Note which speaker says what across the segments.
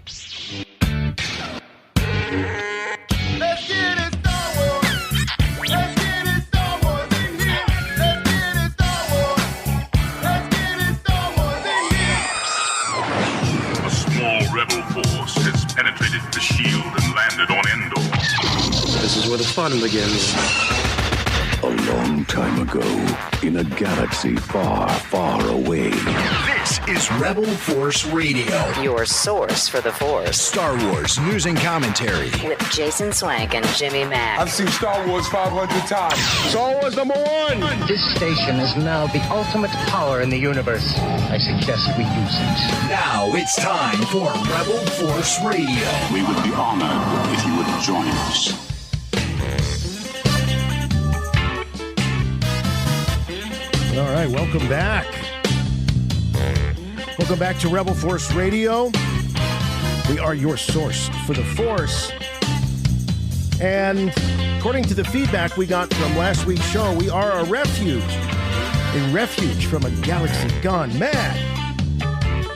Speaker 1: Let's get it Star Wars. Let's get it Star Wars in here. Let's get it Star Wars. Let's get it Star Wars in here.
Speaker 2: A small rebel force has penetrated the shield and landed on Endor.
Speaker 3: This is where the fun begins.
Speaker 4: A long time ago, in a galaxy far, far away.
Speaker 5: This is Rebel Force Radio.
Speaker 6: Your source for the Force.
Speaker 5: Star Wars news and commentary.
Speaker 6: With Jason Swank and Jimmy Mack.
Speaker 1: I've seen Star Wars 500 times.
Speaker 3: Star Wars #1!
Speaker 7: This station is now the ultimate power in the universe. I suggest we use it.
Speaker 5: Now it's time for Rebel Force Radio.
Speaker 2: We would be honored if you would join us.
Speaker 8: All right, welcome back. Welcome back to Rebel Force Radio. We are your source for the Force. And according to the feedback we got from last week's show, we are a refuge from a galaxy gone mad.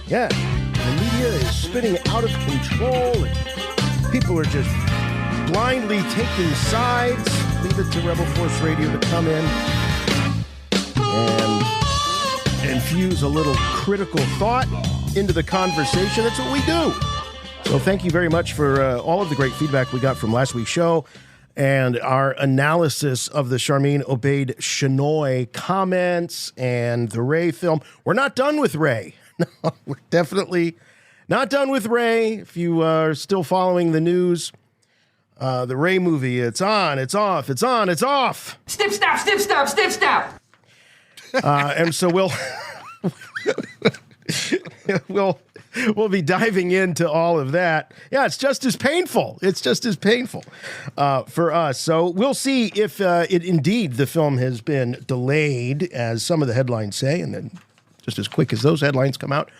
Speaker 8: Yeah, the media is spinning out of control, and people are just blindly taking sides. Leave it to Rebel Force Radio to come in and infuse a little critical thought into the conversation. That's what we do. So thank you very much for all of the great feedback we got from last week's show and our analysis of the Charmin Obaid-Chinoy comments and the Rey film. We're not done with Rey. No, we're definitely not done with Rey. If you are still following the news, the Rey movie, it's on, it's off, it's on, it's off.
Speaker 9: Snip, snap, snip, snap, snip, snap.
Speaker 8: And so we'll be diving into all of that. Yeah, it's just as painful. It's just as painful for us. So we'll see if it indeed the film has been delayed, as some of the headlines say, and then just as quick as those headlines come out,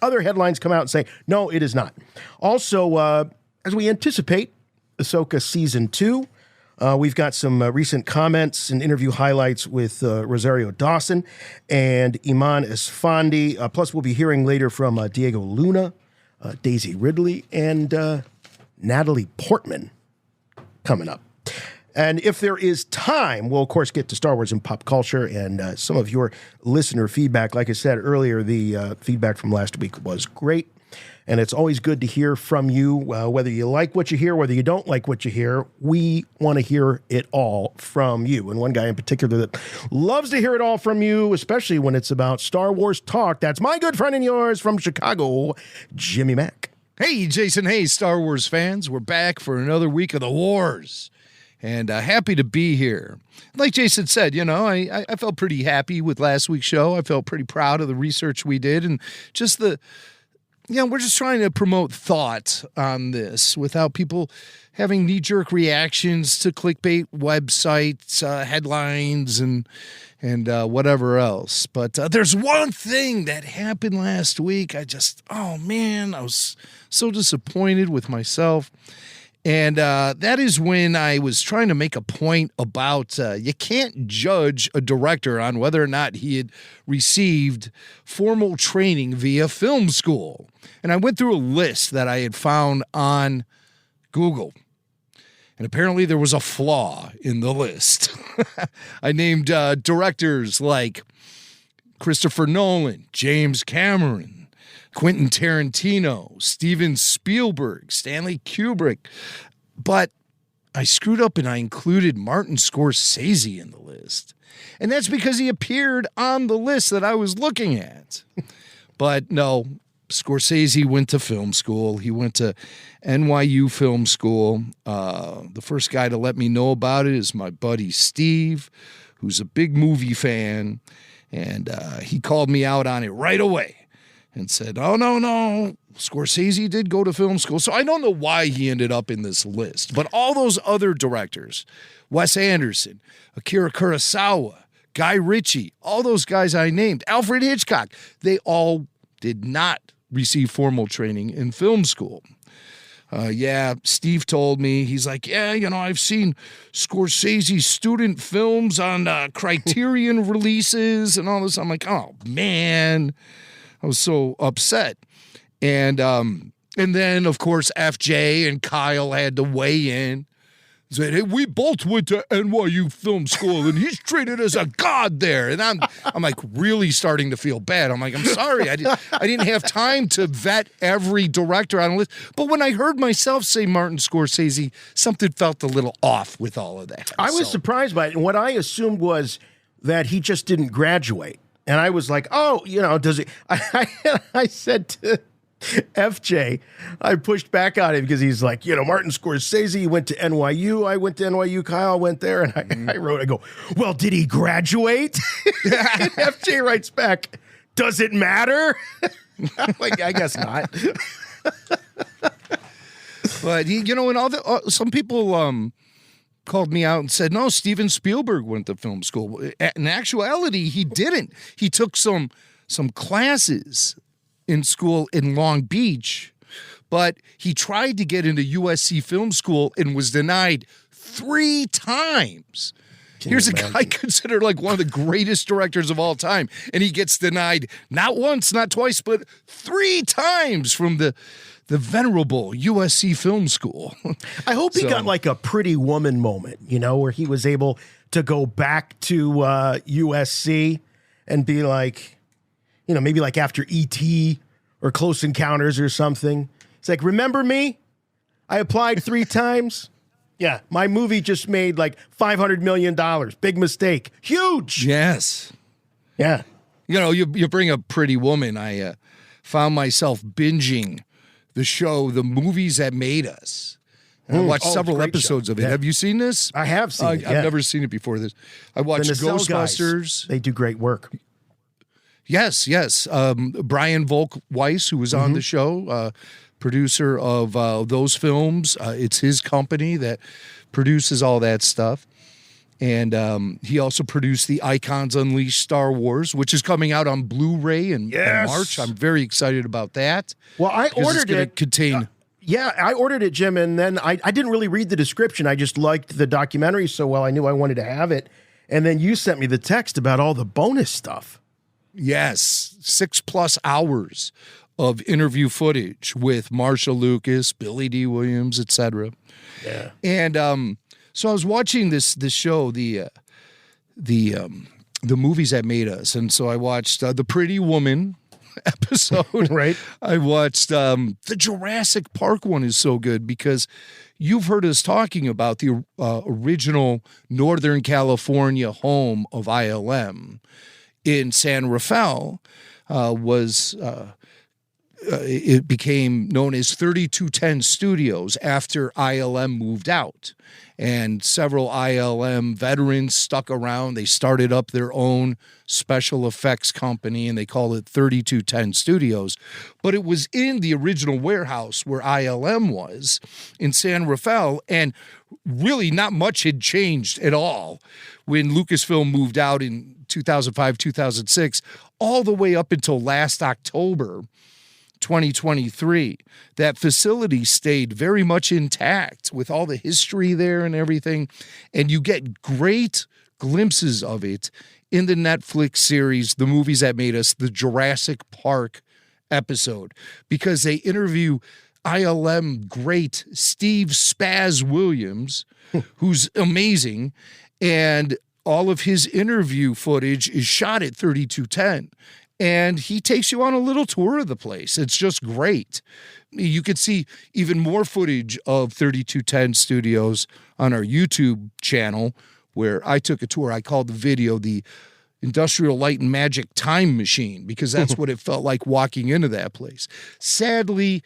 Speaker 8: other headlines come out and say, no, it is not. Also, as we anticipate AHSOKA Season 2, we've got some recent comments and interview highlights with Rosario Dawson and Eman Esfandi. Plus, we'll be hearing later from Diego Luna, Daisy Ridley, and Natalie Portman coming up. And if there is time, we'll, of course, get to Star Wars and pop culture and some of your listener feedback. Like I said earlier, the feedback from last week was great. And it's always good to hear from you, whether you like what you hear, whether you don't like what you hear. We want to hear it all from you. And one guy in particular that loves to hear it all from you, especially when it's about Star Wars talk, that's my good friend and yours from Chicago, Jimmy Mack.
Speaker 10: Hey, Jason. Hey, Star Wars fans. We're back for another week of the wars. And happy to be here. Like Jason said, you know, I felt pretty happy with last week's show. I felt pretty proud of the research we did and just the... Yeah, we're just trying to promote thought on this without people having knee-jerk reactions to clickbait websites, headlines, and whatever else. But there's one thing that happened last week. I was so disappointed with myself. And that is when I was trying to make a point about you can't judge a director on whether or not he had received formal training via film school. And I went through a list that I had found on Google. And apparently there was a flaw in the list. I named directors like Christopher Nolan, James Cameron, Quentin Tarantino, Steven Spielberg, Stanley Kubrick. But I screwed up and I included Martin Scorsese in the list. And that's because he appeared on the list that I was looking at. But no, Scorsese went to film school. He went to NYU Film School. The first guy to let me know about it is my buddy Steve, who's a big movie fan. And he called me out on it right away and said, oh, no, Scorsese did go to film school. So I don't know why he ended up in this list. But all those other directors, Wes Anderson, Akira Kurosawa, Guy Ritchie, all those guys I named, Alfred Hitchcock, they all did not receive formal training in film school. Steve told me, he's like, I've seen Scorsese student films on Criterion releases and all this. I'm like, oh, man. I was so upset. And And then, of course, FJ and Kyle had to weigh in. Said, hey, we both went to NYU Film School, and he's treated as a god there. And I'm like really starting to feel bad. I'm like, I'm sorry, I didn't have time to vet every director on the list. But when I heard myself say Martin Scorsese, something felt a little off with all of that.
Speaker 8: I was surprised by it, and what I assumed was that he just didn't graduate. And I was like, oh, does he? I said to FJ, I pushed back on him because he's like, Martin Scorsese, he went to NYU. I went to NYU. Kyle went there. And I go, well, did he graduate? And FJ writes back, does it matter? I'm like, I guess not.
Speaker 10: But and some people called me out and said, no, Steven Spielberg went to film school. In actuality, he didn't. He took some classes in school in Long Beach, but he tried to get into USC Film School and was denied 3 times. Here's a guy considered like one of the greatest directors of all time, and he gets denied not once, not twice, but 3 times from the venerable USC Film School.
Speaker 8: I hope he got like a Pretty Woman moment, where he was able to go back to USC and be like, maybe like after E.T. or Close Encounters or something. It's like, remember me? I applied 3 times. Yeah, my movie just made like $500 million. Big mistake. Huge.
Speaker 10: Yes.
Speaker 8: Yeah.
Speaker 10: You bring up Pretty Woman. I found myself binging the show, The Movies That Made Us. And I watched several episodes of it. Yeah. Have you seen this?
Speaker 8: I have seen it.
Speaker 10: I've never seen it before this. I watched Ghostbusters.
Speaker 8: Guys, they do great work.
Speaker 10: Yes. Brian Volk Weiss, who was on the show, producer of those films. It's his company that produces all that stuff. And he also produced the Icons Unleashed Star Wars, which is coming out on Blu-ray in March. I'm very excited about that.
Speaker 8: Well, I ordered it.
Speaker 10: Contain.
Speaker 8: I ordered it, Jim, and then I didn't really read the description. I just liked the documentary so well. I knew I wanted to have it. And then you sent me the text about all the bonus stuff.
Speaker 10: Yes, 6+ hours of interview footage with Marsha Lucas, Billy D. Williams, etc.
Speaker 8: Yeah.
Speaker 10: And so I was watching this show, the Movies That Made Us, and so I watched the Pretty Woman episode.
Speaker 8: Right.
Speaker 10: I watched the Jurassic Park one is so good because you've heard us talking about the original Northern California home of ILM in San Rafael. It became known as 3210 Studios after ILM moved out. And several ILM veterans stuck around. They started up their own special effects company, and they called it 3210 Studios. But it was in the original warehouse where ILM was in San Rafael, and really not much had changed at all when Lucasfilm moved out in 2005, 2006, all the way up until last October 2023. That facility stayed very much intact with all the history there and everything. And you get great glimpses of it in the Netflix series, The Movies That Made Us, the Jurassic Park episode, because they interview ILM great Steve Spaz Williams, who's amazing. And all of his interview footage is shot at 3210. And he takes you on a little tour of the place. It's just great. You could see even more footage of 3210 Studios on our YouTube channel, where I took a tour. I called the video the Industrial Light and Magic Time Machine, because that's what it felt like walking into that place. Sadly,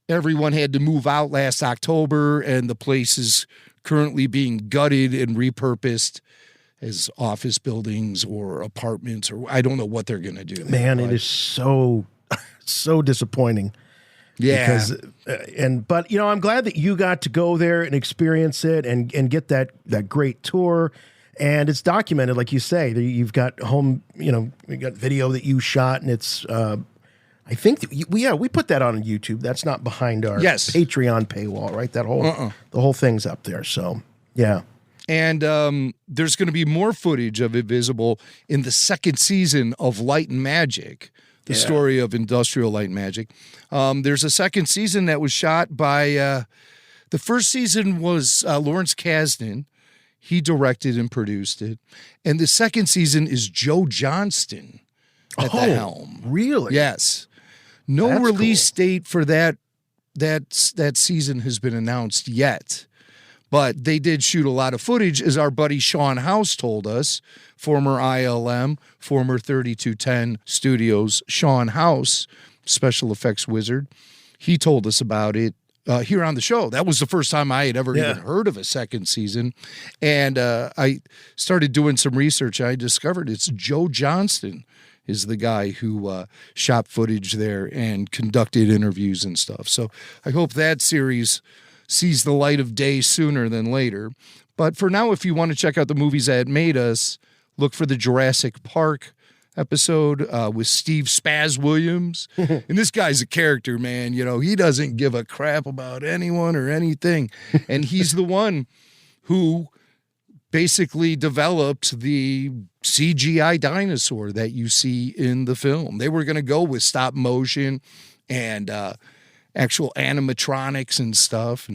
Speaker 10: everyone had to move out last October, and the place is currently being gutted and repurposed as office buildings or apartments, or I don't know what they're going to do.
Speaker 8: Man, it is so disappointing.
Speaker 10: Yeah.
Speaker 8: But I'm glad that you got to go there and experience it and get that great tour. And it's documented, like you say. You've got you got video that you shot, and it's I think we put that on YouTube. That's not behind our Patreon paywall, right? That whole the whole thing's up there. So yeah.
Speaker 10: And there's going to be more footage of it visible in the second season of Light and Magic, the story of Industrial Light and Magic. There's a second season that was shot by, the first season was Lawrence Kasdan. He directed and produced it. And the second season is Joe Johnston at the helm.
Speaker 8: Really?
Speaker 10: Yes. No
Speaker 8: That's
Speaker 10: release
Speaker 8: cool.
Speaker 10: date for that season has been announced yet. But they did shoot a lot of footage, as our buddy Sean House told us, former ILM, former 3210 Studios, Sean House, special effects wizard. He told us about it here on the show. That was the first time I had ever even heard of a second season. And I started doing some research. I discovered it's Joe Johnston is the guy who shot footage there and conducted interviews and stuff. So I hope that series sees the light of day sooner than later. But for now, if you want to check out the movies that made us, look for the Jurassic Park episode with Steve Spaz Williams. And this guy's a character, man. You know, he doesn't give a crap about anyone or anything. And he's the one who basically developed the CGI dinosaur that you see in the film. They were going to go with stop motion and actual animatronics and stuff,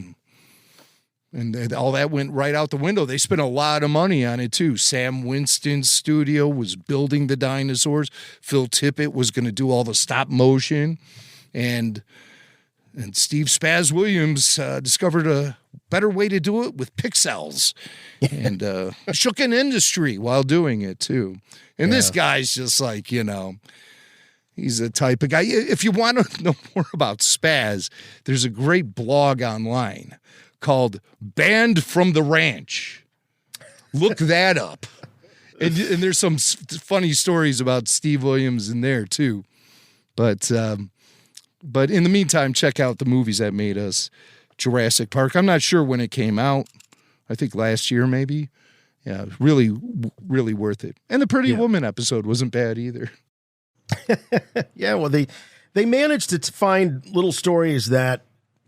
Speaker 10: and all that went right out the window. They spent a lot of money on it too. Sam Winston's studio was building the dinosaurs. Phil Tippett was going to do all the stop motion, and Steve Spaz Williams discovered a better way to do it with pixels, and shook an industry while doing it too. And this guy's just like, you know, he's the type of guy. If you want to know more about Spaz, there's a great blog online called Banned from the Ranch. Look that up. And there's some funny stories about Steve Williams in there too. But in the meantime, check out the movies that made us. Jurassic Park. I'm not sure when it came out. I think last year maybe. Yeah, really, really worth it. And the Pretty Woman episode wasn't bad either.
Speaker 8: Yeah, well, they managed to find little stories that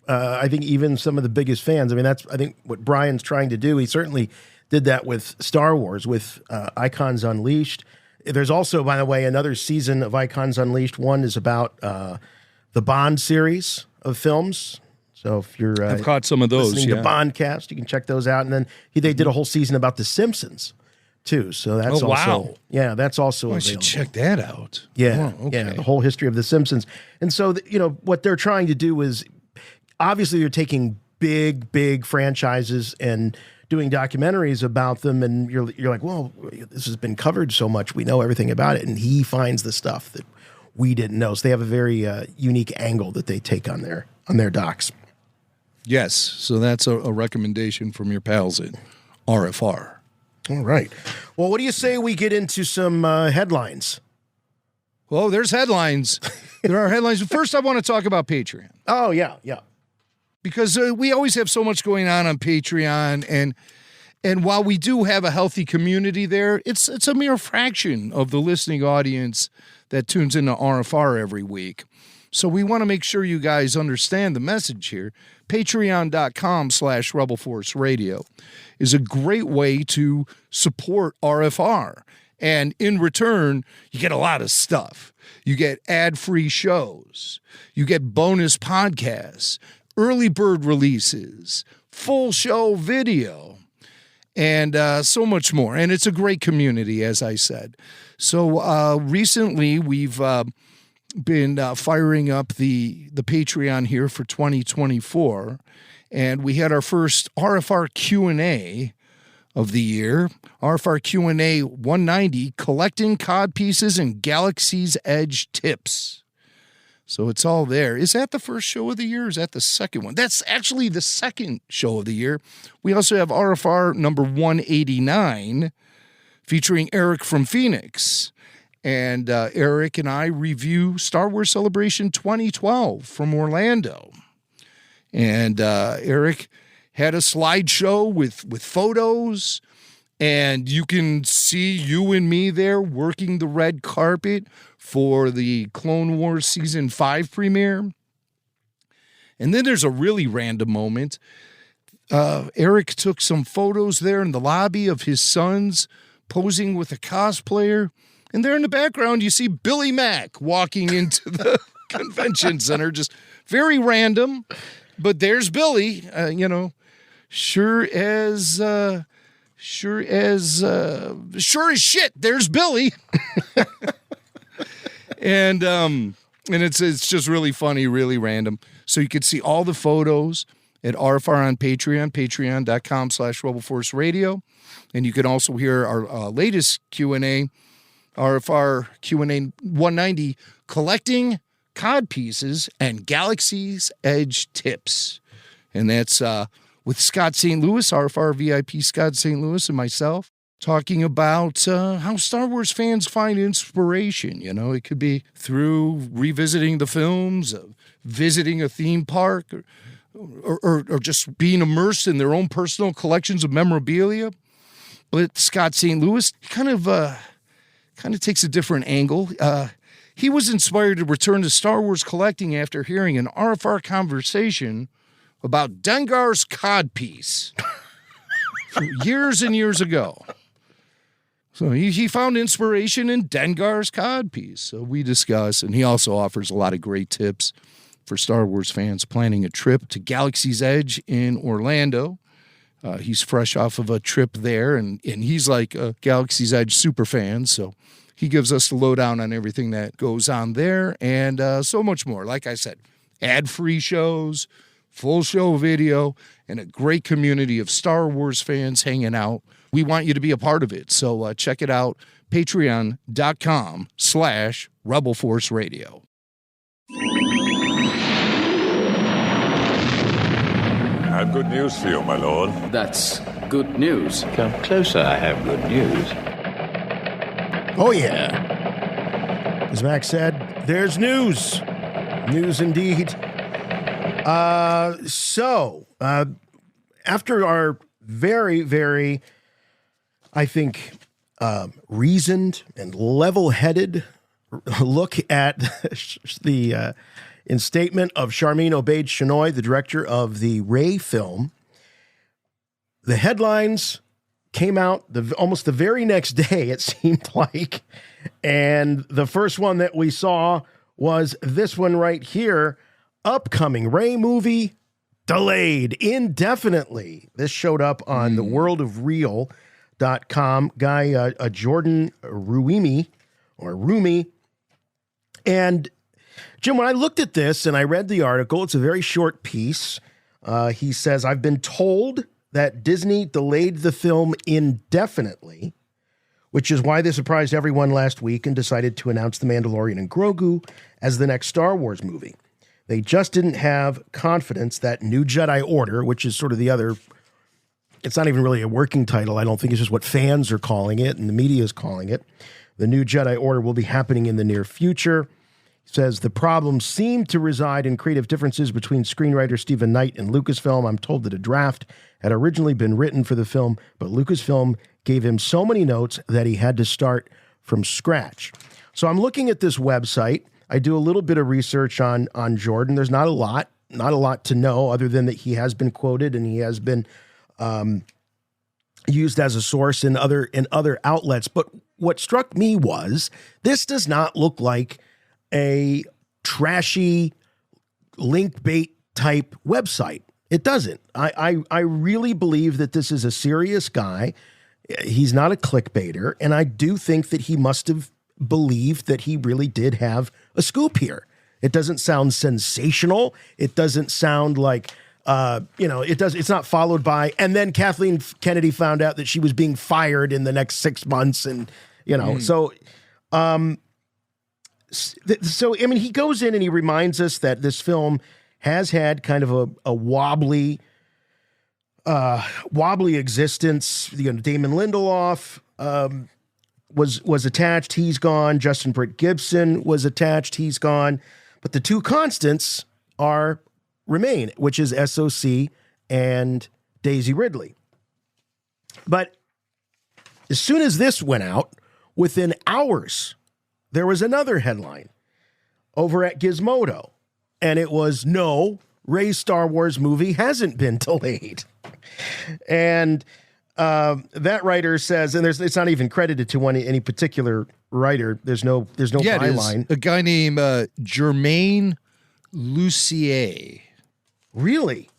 Speaker 8: I think even some of the biggest fans, I mean, that's, I think, what Brian's trying to do. He certainly did that with Star Wars, with Icons Unleashed. There's also, by the way, another season of Icons Unleashed. One is about the Bond series of films. So if you're
Speaker 10: I've caught some of those,
Speaker 8: listening to Bondcast, you can check those out. And then they did a whole season about The Simpsons too. So that's that's also
Speaker 10: I
Speaker 8: available.
Speaker 10: should check that out.
Speaker 8: Yeah,
Speaker 10: Oh, okay.
Speaker 8: yeah, the whole history of The Simpsons. And so, what they're trying to do is, obviously they're taking big franchises and doing documentaries about them, and you're like, well, this has been covered so much, we know everything about it, and he finds the stuff that we didn't know. So they have a very unique angle that they take on their docs.
Speaker 10: Yes, so that's a recommendation from your pals at RFR.
Speaker 8: All right. Well, what do you say we get into some headlines?
Speaker 10: Well, there's headlines. There are headlines. First, I want to talk about Patreon.
Speaker 8: Oh, yeah.
Speaker 10: Because we always have so much going on Patreon, and while we do have a healthy community there, it's a mere fraction of the listening audience that tunes into RFR every week. So we want to make sure you guys understand the message here. Patreon.com/Rebel Force Radio is a great way to support RFR. And in return, you get a lot of stuff. You get ad-free shows. You get bonus podcasts, early bird releases, full show video, and so much more. And it's a great community, as I said. So recently, we've been firing up the Patreon here for 2024, and we had our first RFR Q&A of the year, RFR Q&A 190, Collecting Cod Pieces and Galaxy's Edge Tips. So it's all there. Is that the first show of the year, or is that the second one? That's actually the second show of the year. We also have RFR number 189, featuring Eric from Phoenix. And Eric and I review Star Wars Celebration 2012 from Orlando. And Eric had a slideshow with photos, and you can see you and me there working the red carpet for the Clone Wars Season 5 premiere. And then there's a really random moment. Eric took some photos there in the lobby of his sons posing with a cosplayer. And there in the background, you see Billy Mack walking into the convention center, just very random. But there's Billy, sure as shit, there's Billy. And it's just really funny, really random. So you can see all the photos at RFR on Patreon, patreon.com/RebelForceRadio. And you can also hear our latest Q&A, RFR Q&A 190, collecting cod pieces and Galaxy's Edge tips. And that's with Scott St. Louis, RFR VIP Scott St. Louis, and myself, talking about how Star Wars fans find inspiration. It could be through revisiting the films, visiting a theme park, or just being immersed in their own personal collections of memorabilia. But Scott St. Louis kind of takes a different angle. He was inspired to return to Star Wars collecting after hearing an RFR conversation about Dengar's codpiece from years and years ago. So he found inspiration in Dengar's codpiece. So we discuss, and he also offers a lot of great tips for Star Wars fans planning a trip to Galaxy's Edge in Orlando. He's fresh off of a trip there, and he's like a Galaxy's Edge super fan, so he gives us the lowdown on everything that goes on there, and so much more. Like I said, ad-free shows, full show video, and a great community of Star Wars fans hanging out. We want you to be a part of it, so check it out, patreon.com/RebelForceRadio.
Speaker 11: I have good news for you, my lord.
Speaker 12: That's good news.
Speaker 4: Come closer, I have good news.
Speaker 8: Oh, yeah. As Max said, there's news. News indeed. So, after our very, very, I think, reasoned and level-headed look at the instatement of Sharmeen Obaid-Chinoy, the director of the Rey film, the headlines came out almost the very next day, it seemed like. And the first one that we saw was this one right here. Upcoming Rey movie delayed indefinitely. This showed up on theworldofreal.com. Guy Jordan Rumi. And Jim, when I looked at this and I read the article, it's a very short piece. He says, I've been told that Disney delayed the film indefinitely, which is why they surprised everyone last week and decided to announce The Mandalorian and Grogu as the next Star Wars movie. They just didn't have confidence that New Jedi Order, which is sort of the other, it's not even really a working title. I don't think it's just what fans are calling it and the media is calling it. The New Jedi Order will be happening in the near future. Says the problem seemed to reside in creative differences between screenwriter Stephen Knight and Lucasfilm. I'm told that a draft had originally been written for the film, but Lucasfilm gave him so many notes that he had to start from scratch. So I'm looking at this website. I do a little bit of research on Jordan. There's not a lot to know other than that he has been quoted and he has been used as a source in other outlets. But what struck me was this does not look like a trashy link bait type website. It doesn't. I really believe that this is a serious guy. He's not a clickbaiter. And I do think that he must have believed that he really did have a scoop here. It doesn't sound sensational. It doesn't sound like, it's not followed by, and then Kathleen Kennedy found out that she was being fired in the next 6 months. And, so I mean, he goes in and he reminds us that this film has had kind of a wobbly existence. Damon Lindelof was attached. He's gone. Justin Britt Gibson was attached. He's gone. But the two constants remain, which is SOC and Daisy Ridley. But as soon as this went out, within hours, there was another headline over at Gizmodo, and it was, no, Rey's Star Wars movie hasn't been delayed. And that writer says, and it's not even credited to any particular writer. There's no
Speaker 10: Yeah, it is.
Speaker 8: byline.
Speaker 10: A guy named Germain Lucier.
Speaker 8: Really?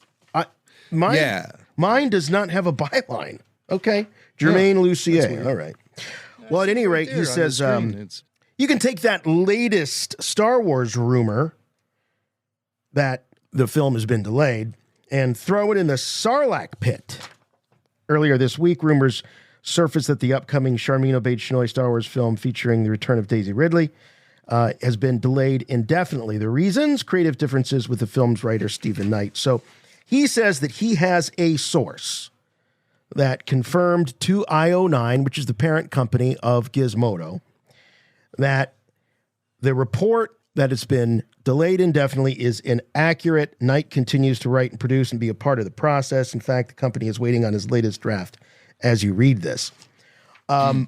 Speaker 8: Mine does not have a byline. Okay. Germain Lucier. All right. Well, at any rate, he says you can take that latest Star Wars rumor that the film has been delayed and throw it in the Sarlacc pit. Earlier this week, rumors surfaced that the upcoming Sharmeen Obaid-Chinoy Star Wars film featuring the return of Daisy Ridley has been delayed indefinitely. The reasons? Creative differences with the film's writer, Stephen Knight. So he says that he has a source that confirmed to IO9, which is the parent company of Gizmodo, that the report that it's been delayed indefinitely is inaccurate. Knight continues to write and produce and be a part of the process. In fact, the company is waiting on his latest draft as you read this. I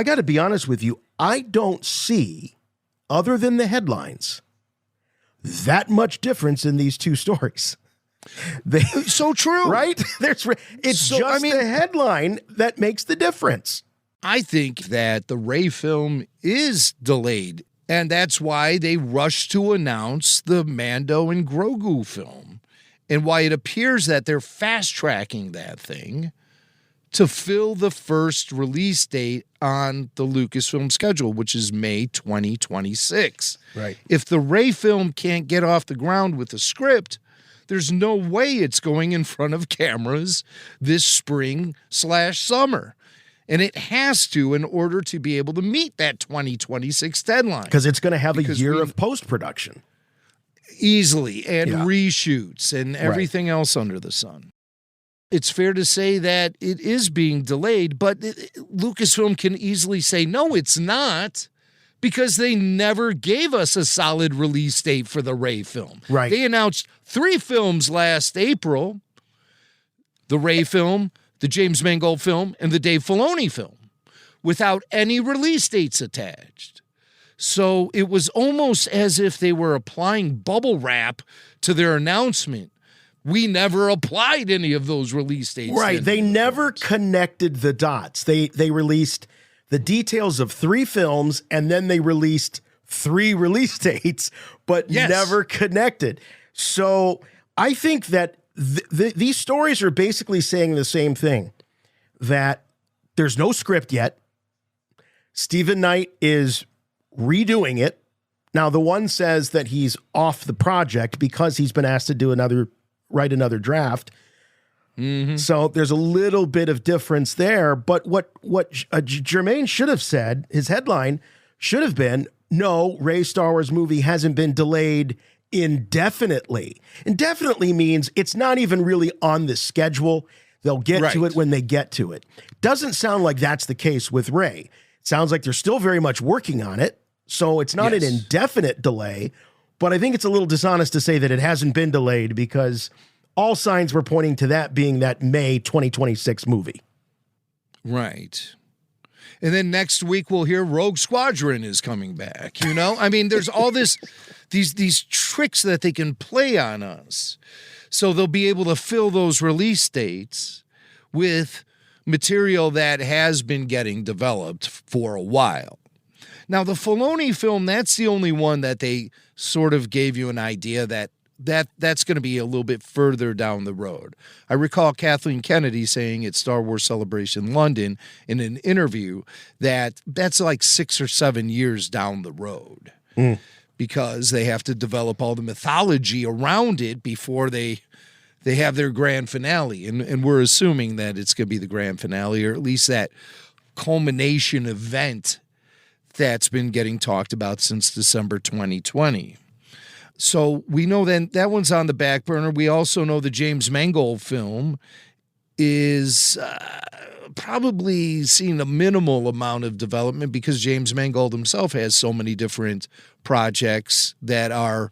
Speaker 8: got to be honest with you. I don't see, other than the headlines, that much difference in these two stories.
Speaker 10: So true.
Speaker 8: Right? It's just the headline that makes the difference.
Speaker 10: I think that the Rey film is delayed, and that's why they rushed to announce the Mando and Grogu film, and why it appears that they're fast-tracking that thing to fill the first release date on the Lucasfilm schedule, which is May 2026.
Speaker 8: Right.
Speaker 10: If the Rey film can't get off the ground with the script, there's no way it's going in front of cameras this spring/summer. And it has to in order to be able to meet that 2026 deadline.
Speaker 8: Because it's going to have a year of post-production.
Speaker 10: Easily, and reshoots and everything else under the sun. It's fair to say that it is being delayed, but Lucasfilm can easily say, no, it's not, because they never gave us a solid release date for the Rey film.
Speaker 8: Right.
Speaker 10: They announced 3 films last April, the Rey film, the James Mangold film, and the Dave Filoni film, without any release dates attached. So it was almost as if they were applying bubble wrap to their announcement. We never applied any of those release dates.
Speaker 8: Right. They never connected the dots. They released the details of 3 films, and then they released 3 release dates, but never connected. So I think that these stories are basically saying the same thing, that there's no script yet. Stephen Knight is redoing it. Now, the one says that he's off the project because he's been asked to write another draft. Mm-hmm. So there's a little bit of difference there. But what Jermaine should have said, his headline should have been, no, Rey Star Wars movie hasn't been delayed indefinitely. Indefinitely means it's not even really on the schedule. They'll get to it when they get to it. Doesn't sound like that's the case with Rey. It sounds like they're still very much working on it. So it's not an indefinite delay, but I think it's a little dishonest to say that it hasn't been delayed, because all signs were pointing to that being that May 2026 movie.
Speaker 10: Right. And then next week we'll hear Rogue Squadron is coming back. You know, I mean, there's all these tricks that they can play on us. So they'll be able to fill those release dates with material that has been getting developed for a while. Now, the Filoni film, that's the only one that they sort of gave you an idea that's going to be a little bit further down the road. I recall Kathleen Kennedy saying at Star Wars Celebration London in an interview that that's like 6 or 7 years down the road, because they have to develop all the mythology around it before they have their grand finale. And we're assuming that it's going to be the grand finale, or at least that culmination event that's been getting talked about since December 2020. So we know then that one's on the back burner. We also know the James Mangold film is probably seeing a minimal amount of development, because James Mangold himself has so many different projects that are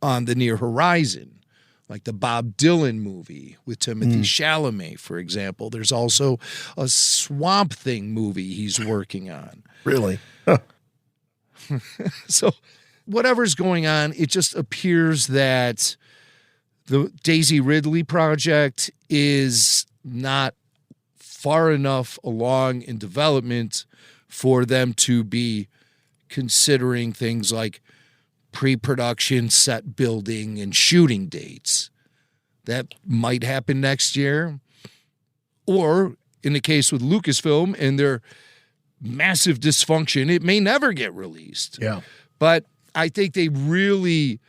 Speaker 10: on the near horizon, like the Bob Dylan movie with Timothée Chalamet, for example. There's also a Swamp Thing movie he's working on.
Speaker 8: Really?
Speaker 10: So whatever's going on, it just appears that the Daisy Ridley project is not far enough along in development for them to be considering things like pre-production, set building, and shooting dates. That might happen next year. Or in the case with Lucasfilm and their massive dysfunction, it may never get released.
Speaker 8: Yeah.
Speaker 10: But I think they really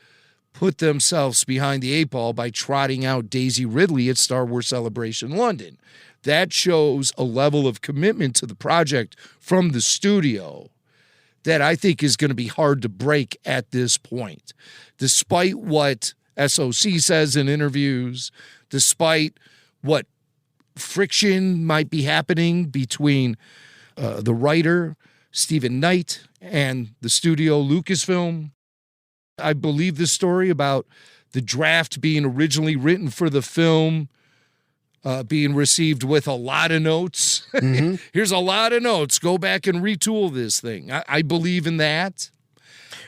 Speaker 10: put themselves behind the eight ball by trotting out Daisy Ridley at Star Wars Celebration London. That shows a level of commitment to the project from the studio that I think is going to be hard to break at this point. Despite what SOC says in interviews, despite what friction might be happening between the writer, Stephen Knight, and the studio, Lucasfilm. I believe this story about the draft being originally written for the film being received with a lot of notes.
Speaker 8: Mm-hmm.
Speaker 10: Here's a lot of notes. Go back and retool this thing. I believe in that.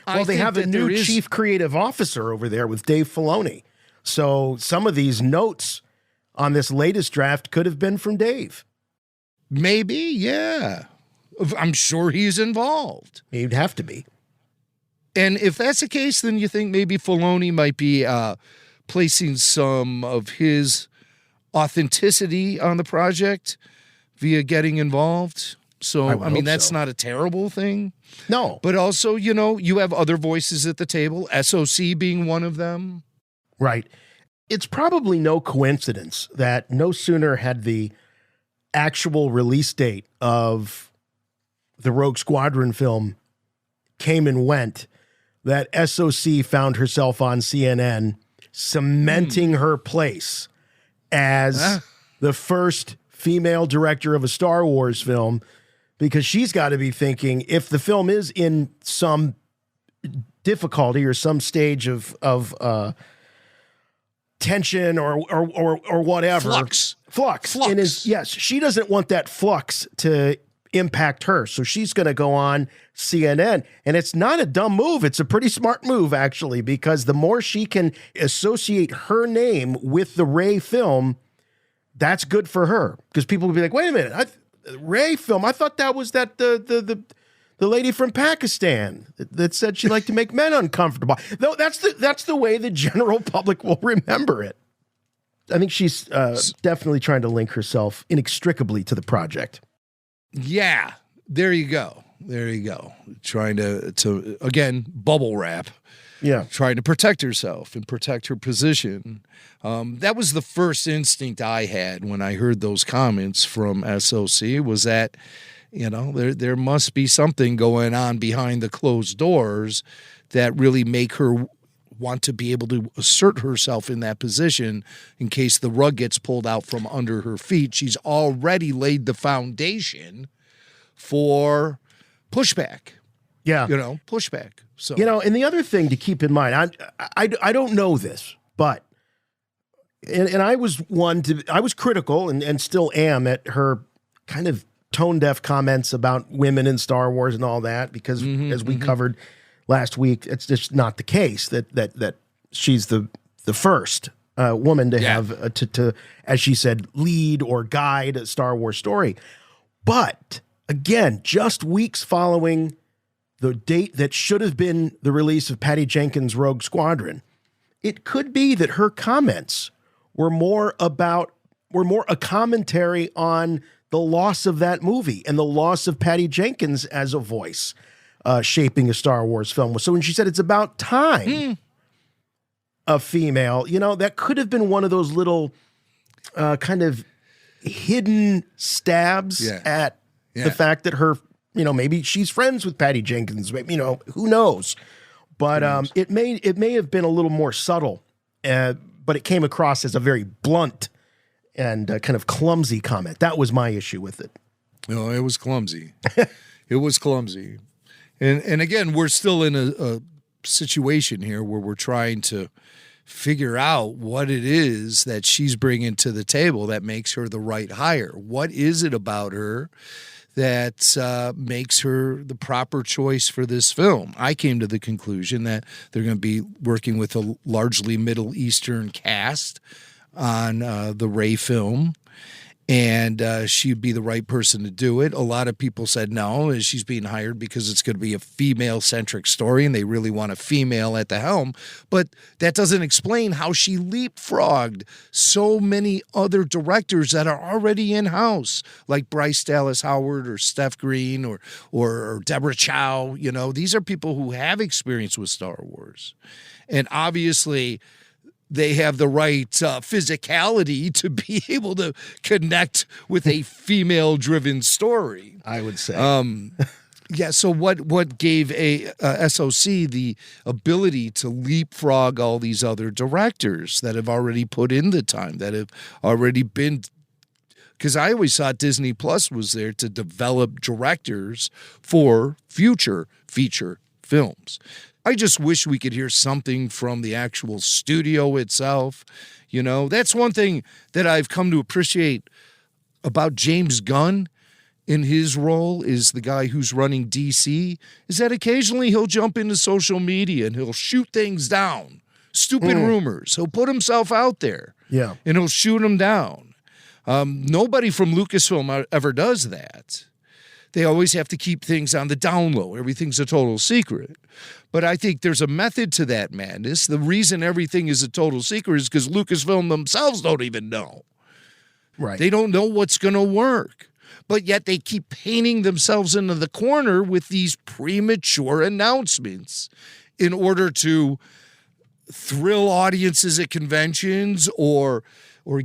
Speaker 8: Well, they have a new chief creative officer over there with Dave Filoni. So some of these notes on this latest draft could have been from Dave.
Speaker 10: Maybe, yeah. I'm sure he's involved.
Speaker 8: He'd have to be.
Speaker 10: And if that's the case, then you think maybe Filoni might be placing some of his authenticity on the project via getting involved. So, I mean, that's not a terrible thing.
Speaker 8: No.
Speaker 10: But also, you know, you have other voices at the table, SOC being one of them.
Speaker 8: Right. It's probably no coincidence that no sooner had the actual release date of the Rogue Squadron film came and went, that SOC found herself on CNN cementing her place as the first female director of a Star Wars film, because she's got to be thinking, if the film is in some difficulty or some stage of tension or whatever. Flux. And yes, she doesn't want that flux to impact her. So she's going to go on CNN. And it's not a dumb move. It's a pretty smart move, actually, because the more she can associate her name with the Rey film, that's good for her. Because people will be like, wait a minute, Rey film, I thought that was that the lady from Pakistan that said she liked to make men uncomfortable. Though that's the way the general public will remember it. I think she's definitely trying to link herself inextricably to the project.
Speaker 10: Yeah, there you go. Trying to again, bubble wrap.
Speaker 8: Yeah.
Speaker 10: Trying to protect herself and protect her position. That was the first instinct I had when I heard those comments from SOC, was that, you know, there must be something going on behind the closed doors that really make her want to be able to assert herself in that position in case the rug gets pulled out from under her feet. She's already laid the foundation for pushback.
Speaker 8: Yeah.
Speaker 10: You know, pushback. So,
Speaker 8: you know, and the other thing to keep in mind, I don't know this, but, and I was I was critical and still am at her kind of tone deaf comments about women in Star Wars and all that, because as we covered last week, it's just not the case that she's the first woman to have to, as she said, lead or guide a Star Wars story. But again, just weeks following the date that should have been the release of Patty Jenkins' Rogue Squadron, it could be that her comments were more a commentary on the loss of that movie and the loss of Patty Jenkins as a voice shaping a Star Wars film. So when she said it's about time a female, you know, that could have been one of those little kind of hidden stabs at the fact that her, you know, maybe she's friends with Patty Jenkins, you know, who knows? But it may have been a little more subtle, but it came across as a very blunt and kind of clumsy comment. That was my issue with it.
Speaker 10: No, it was clumsy. It was clumsy. And again, we're still in a situation here where we're trying to figure out what it is that she's bringing to the table that makes her the right hire. What is it about her that makes her the proper choice for this film? I came to the conclusion that they're going to be working with a largely Middle Eastern cast on the Rey film. and she'd be the right person to do it. A lot of people said no, she's being hired because it's going to be a female-centric story, and they really want a female at the helm. But that doesn't explain how she leapfrogged so many other directors that are already in-house, like Bryce Dallas Howard or Steph Green or Deborah Chow. You know, these are people who have experience with Star Wars. And obviously they have the right physicality to be able to connect with a female-driven story,
Speaker 8: I would say.
Speaker 10: Yeah, so what gave SOC the ability to leapfrog all these other directors that have already put in the time, that have already been... Because I always thought Disney Plus was there to develop directors for future feature films. I just wish we could hear something from the actual studio itself. You know, that's one thing that I've come to appreciate about James Gunn in his role is the guy who's running DC, is that occasionally he'll jump into social media and he'll shoot things down. Stupid rumors. He'll put himself out there.
Speaker 8: Yeah.
Speaker 10: And he'll shoot them down. Nobody from Lucasfilm ever does that. They always have to keep things on the down low. Everything's a total secret. But I think there's a method to that madness. The reason everything is a total secret is because Lucasfilm themselves don't even know.
Speaker 8: Right.
Speaker 10: They don't know what's going to work. But yet they keep painting themselves into the corner with these premature announcements in order to thrill audiences at conventions or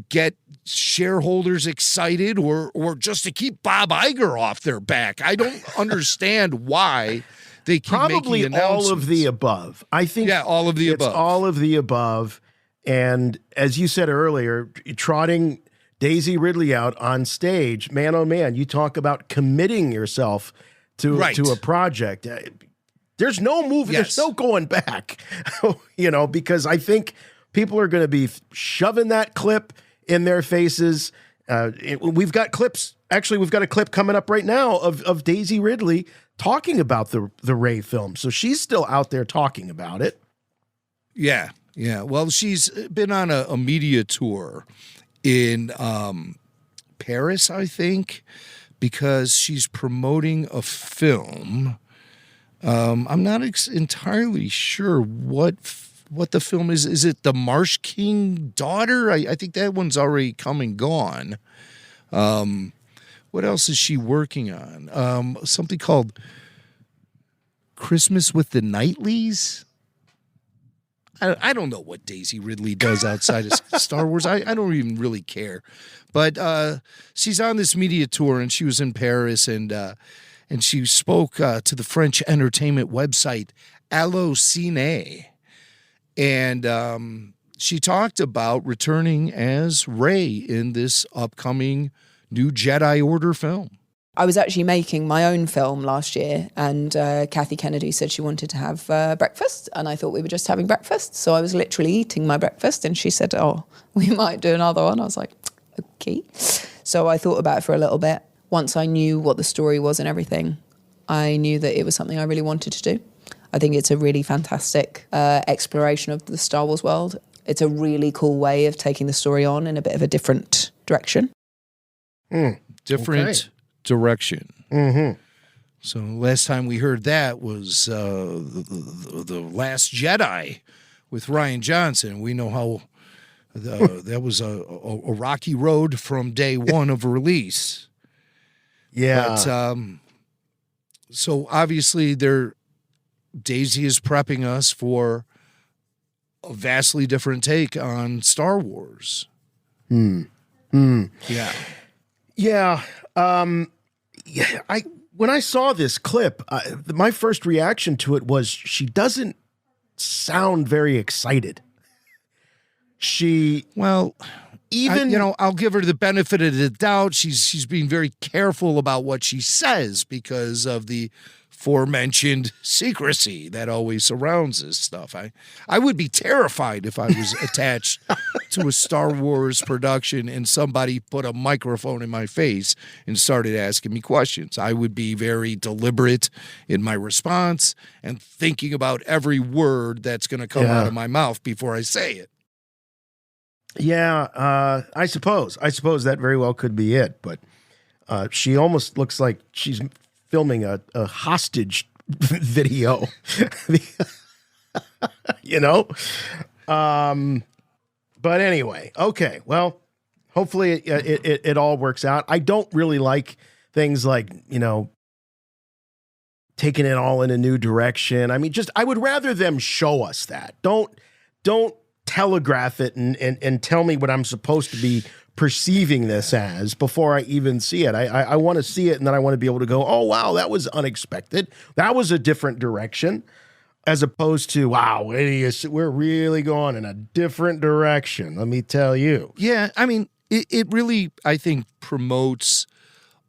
Speaker 10: get shareholders excited or just to keep Bob Iger off their back. I don't understand why they keep
Speaker 8: Probably
Speaker 10: making announcements.
Speaker 8: all of the above. I think
Speaker 10: all of the above.
Speaker 8: All of the above. And as you said earlier, trotting Daisy Ridley out on stage, man, oh man, you talk about committing yourself to a project. There's no movie, there's no going back, you know, because I think people are going to be shoving that clip in their faces. We've got clips. Actually, we've got a clip coming up right now of Daisy Ridley talking about the Rey film. So she's still out there talking about it.
Speaker 10: Yeah. Well, she's been on a media tour in Paris, I think, because she's promoting a film. I'm not entirely sure what the film is. Is it The Marsh King Daughter? I think that one's already come and gone. What else is she working on? Something called Christmas with the Knightleys? I don't know what Daisy Ridley does outside of Star Wars. I don't even really care. But she's on this media tour, and she was in Paris, and she spoke to the French entertainment website Allociné. And she talked about returning as Rey in this upcoming new Jedi Order film.
Speaker 13: I was actually making my own film last year, and Kathy Kennedy said she wanted to have breakfast, and I thought we were just having breakfast. So I was literally eating my breakfast, and she said, oh, we might do another one. I was like, okay. So I thought about it for a little bit. Once I knew what the story was and everything, I knew that it was something I really wanted to do. I think it's a really fantastic exploration of the Star Wars world. It's a really cool way of taking the story on in a bit of a different direction.
Speaker 10: Different direction. Mm-hmm. So last time we heard that was the Last Jedi with Rian Johnson. We know how that was a rocky road from day one of release.
Speaker 8: Yeah.
Speaker 10: But, so obviously Daisy is prepping us for a vastly different take on Star Wars.
Speaker 8: Yeah. Yeah. When I saw this clip, my first reaction to it was she doesn't sound very excited. I'll give her the benefit of the doubt. She's being very careful about what she says because of the aforementioned secrecy that always surrounds this stuff. I would be terrified if I was attached to a Star Wars production and somebody put a microphone in my face and started asking me questions. I would be very deliberate in my response and thinking about every word that's going to come out of my mouth before I say it. Yeah, I suppose that very well could be it. But she almost looks like she's filming a hostage video, you know. But anyway, okay. Well, hopefully it all works out. I don't really like things like, you know, taking it all in a new direction. I mean, I would rather them show us that. Don't telegraph it and tell me what I'm supposed to be perceiving this as before I even see it. I want to see it, and then I want to be able to go, oh, wow, that was unexpected. That was a different direction, as opposed to, wow, we're really going in a different direction, let me tell you.
Speaker 10: Yeah, I mean, it really, I think, promotes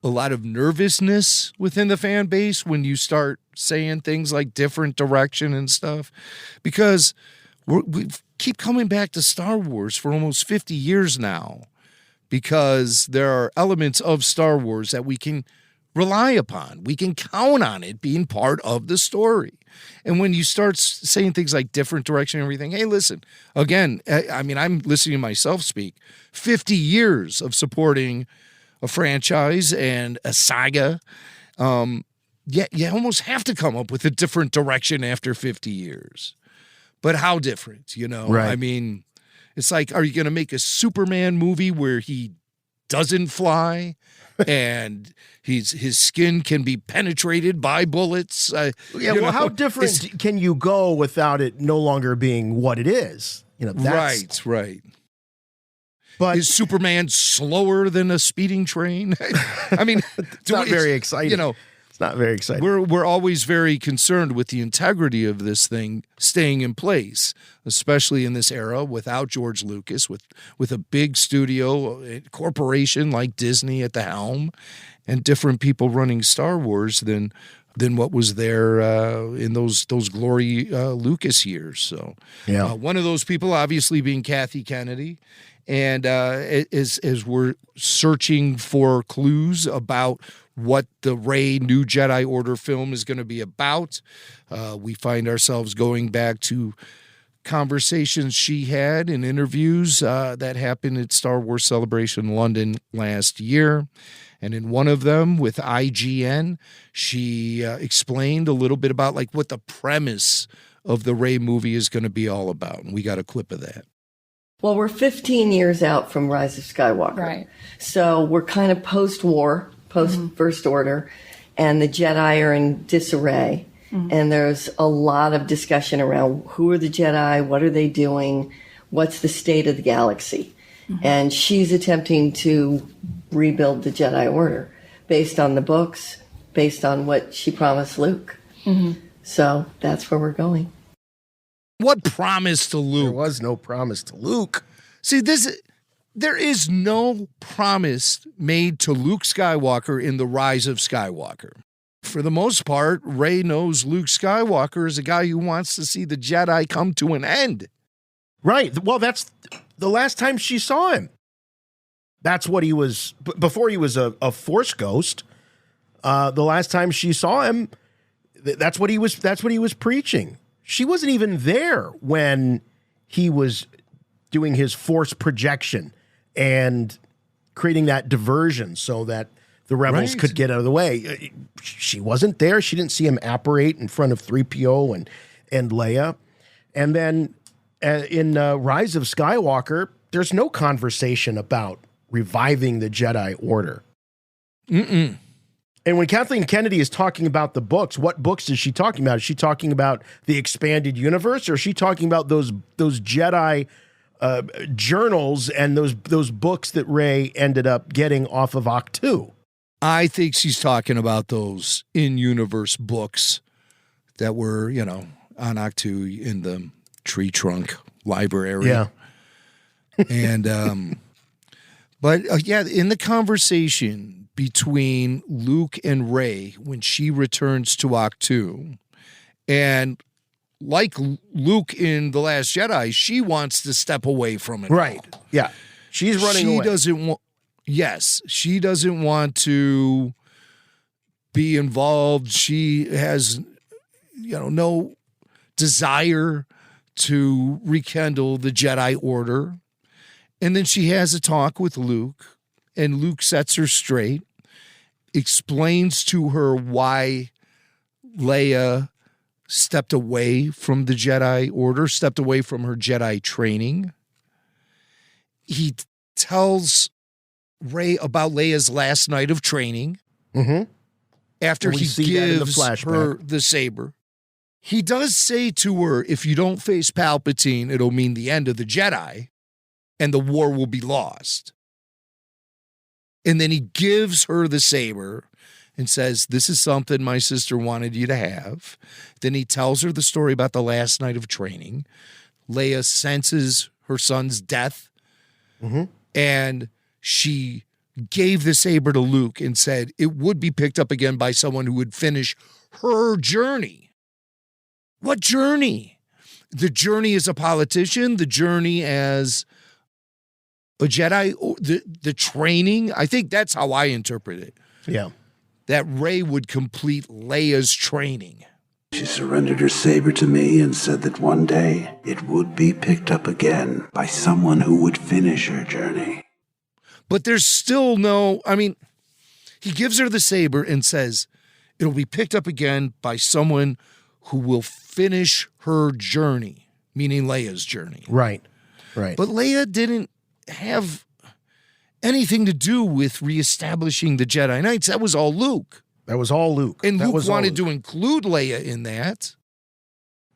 Speaker 10: a lot of nervousness within the fan base when you start saying things like different direction and stuff, because we keep coming back to Star Wars for almost 50 years now, because there are elements of Star Wars that we can rely upon. We can count on it being part of the story. And when you start saying things like different direction and everything, hey, listen, again, I mean, I'm listening to myself speak. 50 years of supporting a franchise and a saga. You almost have to come up with a different direction after 50 years. But how different, you know?
Speaker 8: Right.
Speaker 10: I mean, it's like, are you going to make a Superman movie where he doesn't fly and his skin can be penetrated by bullets?
Speaker 8: How different can you go without it no longer being what it is? You know, that's
Speaker 10: right.
Speaker 8: But
Speaker 10: is Superman slower than a speeding train? I mean,
Speaker 8: it's not very exciting.
Speaker 10: You know,
Speaker 8: it's not very exciting.
Speaker 10: We're always very concerned with the integrity of this thing staying in place, especially in this era without George Lucas, with a big studio, a corporation like Disney at the helm, and different people running Star Wars than what was there in those glory Lucas years. So,
Speaker 8: yeah,
Speaker 10: one of those people obviously being Kathy Kennedy. And as we're searching for clues about what the Rey New Jedi Order film is going to be about, we find ourselves going back to conversations she had in interviews that happened at Star Wars Celebration London last year. And in one of them with IGN, she explained a little bit about like what the premise of the Rey movie is going to be all about. And we got a clip of that.
Speaker 14: Well, we're 15 years out from Rise of Skywalker.
Speaker 13: Right.
Speaker 14: So we're kind of post-war, post-First Order, and the Jedi are in disarray. Mm-hmm. And there's a lot of discussion around who are the Jedi, what are they doing, what's the state of the galaxy. Mm-hmm. And she's attempting to rebuild the Jedi Order based on the books, based on what she promised Luke. Mm-hmm. So that's where we're going.
Speaker 10: What promise to Luke?
Speaker 8: There was no promise to Luke.
Speaker 10: See, there is no promise made to Luke Skywalker in The Rise of Skywalker. For the most part, Rey knows Luke Skywalker is a guy who wants to see the Jedi come to an end.
Speaker 8: Right. Well, that's the last time she saw him. That's what he was, before he was a Force ghost. The last time she saw him, that's what he was preaching. She wasn't even there when he was doing his Force projection and creating that diversion so that the rebels could get out of the way. She wasn't there. She didn't see him apparate in front of 3PO and Leia. And then in Rise of Skywalker, there's no conversation about reviving the Jedi Order.
Speaker 10: Mm-mm.
Speaker 8: And when Kathleen Kennedy is talking about the books, what books is she talking about? Is she talking about the expanded universe, or is she talking about those Jedi journals and those books that Rey ended up getting off of Ahch-To?
Speaker 10: I think she's talking about those in-universe books that were, on Ahch-To in the tree trunk library.
Speaker 8: Yeah.
Speaker 10: And, but in the conversation between Luke and Rey when she returns to Ahch-To, and like Luke in The Last Jedi, she wants to step away from it.
Speaker 8: Right. All. Yeah. She's running away. She doesn't want to be involved. She has, no desire to rekindle the Jedi Order.
Speaker 10: And then she has a talk with Luke, and Luke sets her straight, explains to her why Leia stepped away from the Jedi Order, stepped away from her Jedi training. He tells Rey about Leia's last night of training. After he gives her the saber. He does say to her, if you don't face Palpatine, it'll mean the end of the Jedi, and the war will be lost. And then he gives her the saber and says, this is something my sister wanted you to have. Then he tells her the story about the last night of training. Leia senses her son's death, and she gave the saber to Luke and said it would be picked up again by someone who would finish her journey. What journey? The journey as a politician, the journey as a Jedi, the training. I think that's how I interpret it.
Speaker 8: Yeah.
Speaker 10: That Rey would complete Leia's training.
Speaker 15: She surrendered her saber to me and said that one day it would be picked up again by someone who would finish her journey.
Speaker 10: But there's still no, I mean, he gives her the saber and says it'll be picked up again by someone who will finish her journey, meaning Leia's journey.
Speaker 8: Right, right.
Speaker 10: But Leia didn't have anything to do with reestablishing the Jedi Knights. That was all Luke.
Speaker 8: That was all Luke.
Speaker 10: And Luke wanted to include Leia in that.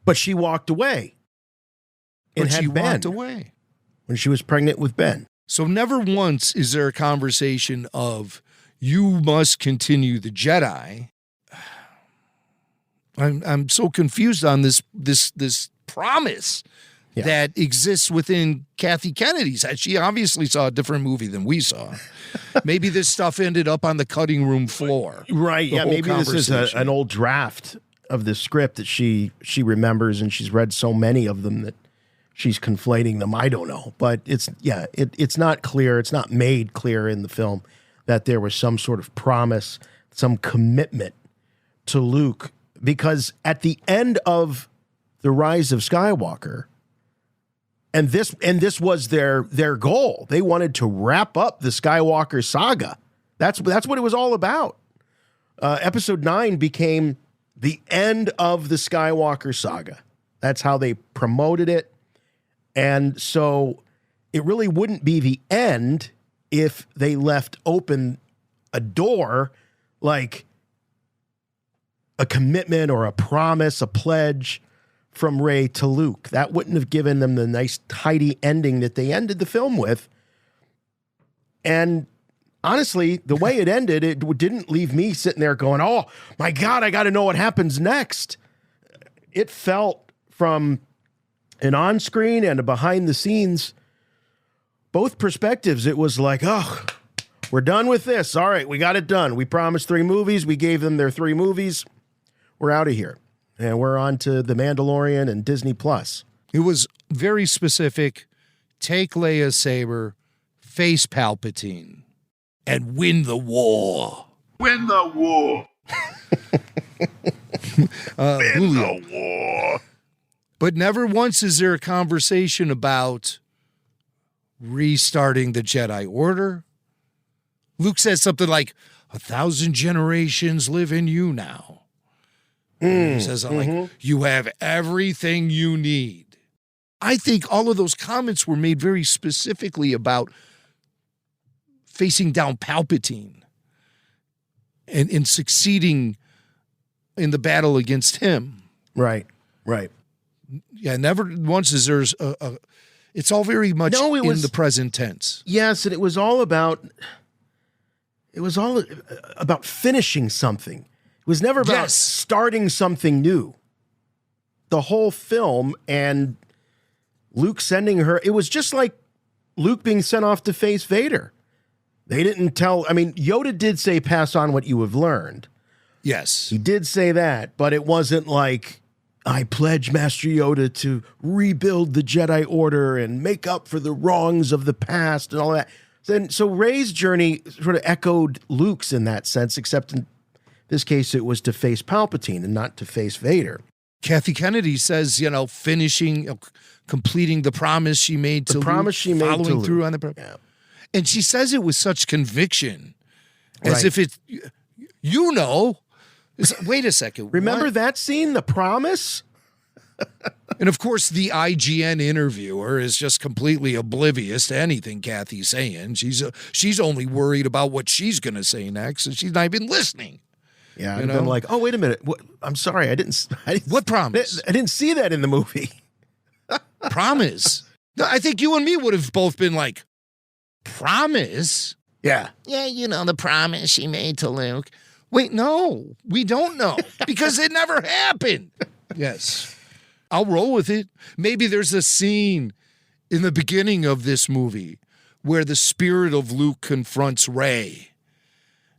Speaker 8: But she walked away. And
Speaker 10: But
Speaker 8: had
Speaker 10: she
Speaker 8: Ben
Speaker 10: walked away.
Speaker 8: when she was pregnant with Ben.
Speaker 10: So never once is there a conversation of you must continue the Jedi. I'm so confused on this promise that exists within Kathy Kennedy's head. She obviously saw a different movie than we saw. Maybe this stuff ended up on the cutting room floor.
Speaker 8: Right. Yeah. Maybe this is an old draft of the script that she remembers, and she's read so many of them that she's conflating them. I don't know, but it's not clear. It's not made clear in the film that there was some sort of promise, some commitment to Luke, because at the end of The Rise of Skywalker, and this was their goal. They wanted to wrap up the Skywalker saga. That's what it was all about. Episode 9 became the end of the Skywalker saga. That's how they promoted it. And so it really wouldn't be the end if they left open a door, like a commitment or a promise, a pledge from Rey to Luke. That wouldn't have given them the nice, tidy ending that they ended the film with. And honestly, the way it ended, it didn't leave me sitting there going, oh, my God, I got to know what happens next. It felt from an on-screen and a behind-the-scenes, both perspectives, it was like, oh, we're done with this. All right, we got it done. We promised 3 movies. We gave them their 3 movies. We're out of here. And we're on to The Mandalorian and Disney+.
Speaker 10: It was very specific. Take Leia's saber, face Palpatine, and win the war.
Speaker 2: Win the war.
Speaker 10: Win the war. But never once is there a conversation about restarting the Jedi Order. Luke says something like, 1,000 generations live in you now. He says, like, you have everything you need. I think all of those comments were made very specifically about facing down Palpatine and succeeding in the battle against him.
Speaker 8: Right, right.
Speaker 10: Yeah, never once is there's it's all very much in the present tense.
Speaker 8: Yes, and it was all about finishing something. It was never about starting something new. The whole film and Luke sending her, it was just like Luke being sent off to face Vader. They didn't tell, I mean, Yoda did say, pass on what you have learned.
Speaker 10: Yes.
Speaker 8: He did say that, but it wasn't like, I pledge Master Yoda to rebuild the Jedi Order and make up for the wrongs of the past and all that. So Rey's journey sort of echoed Luke's in that sense, except in this case, it was to face Palpatine and not to face Vader.
Speaker 10: Kathy Kennedy says, finishing, completing the promise she made to Luke, following through on the promise. Yeah. And she says it with such conviction, as if it, wait a second.
Speaker 8: Remember that scene, the promise?
Speaker 10: And of course, the IGN interviewer is just completely oblivious to anything Kathy's saying. She's only worried about what she's going to say next, and she's not even listening.
Speaker 8: Yeah, I've been like, oh, wait a minute. I'm sorry, I didn't.
Speaker 10: What promise?
Speaker 8: I didn't see that in the movie.
Speaker 10: Promise. No, I think you and me would have both been like, promise?
Speaker 8: Yeah.
Speaker 10: Yeah, the promise she made to Luke. Wait, no, we don't know because it never happened. Yes. I'll roll with it. Maybe there's a scene in the beginning of this movie where the spirit of Luke confronts Rey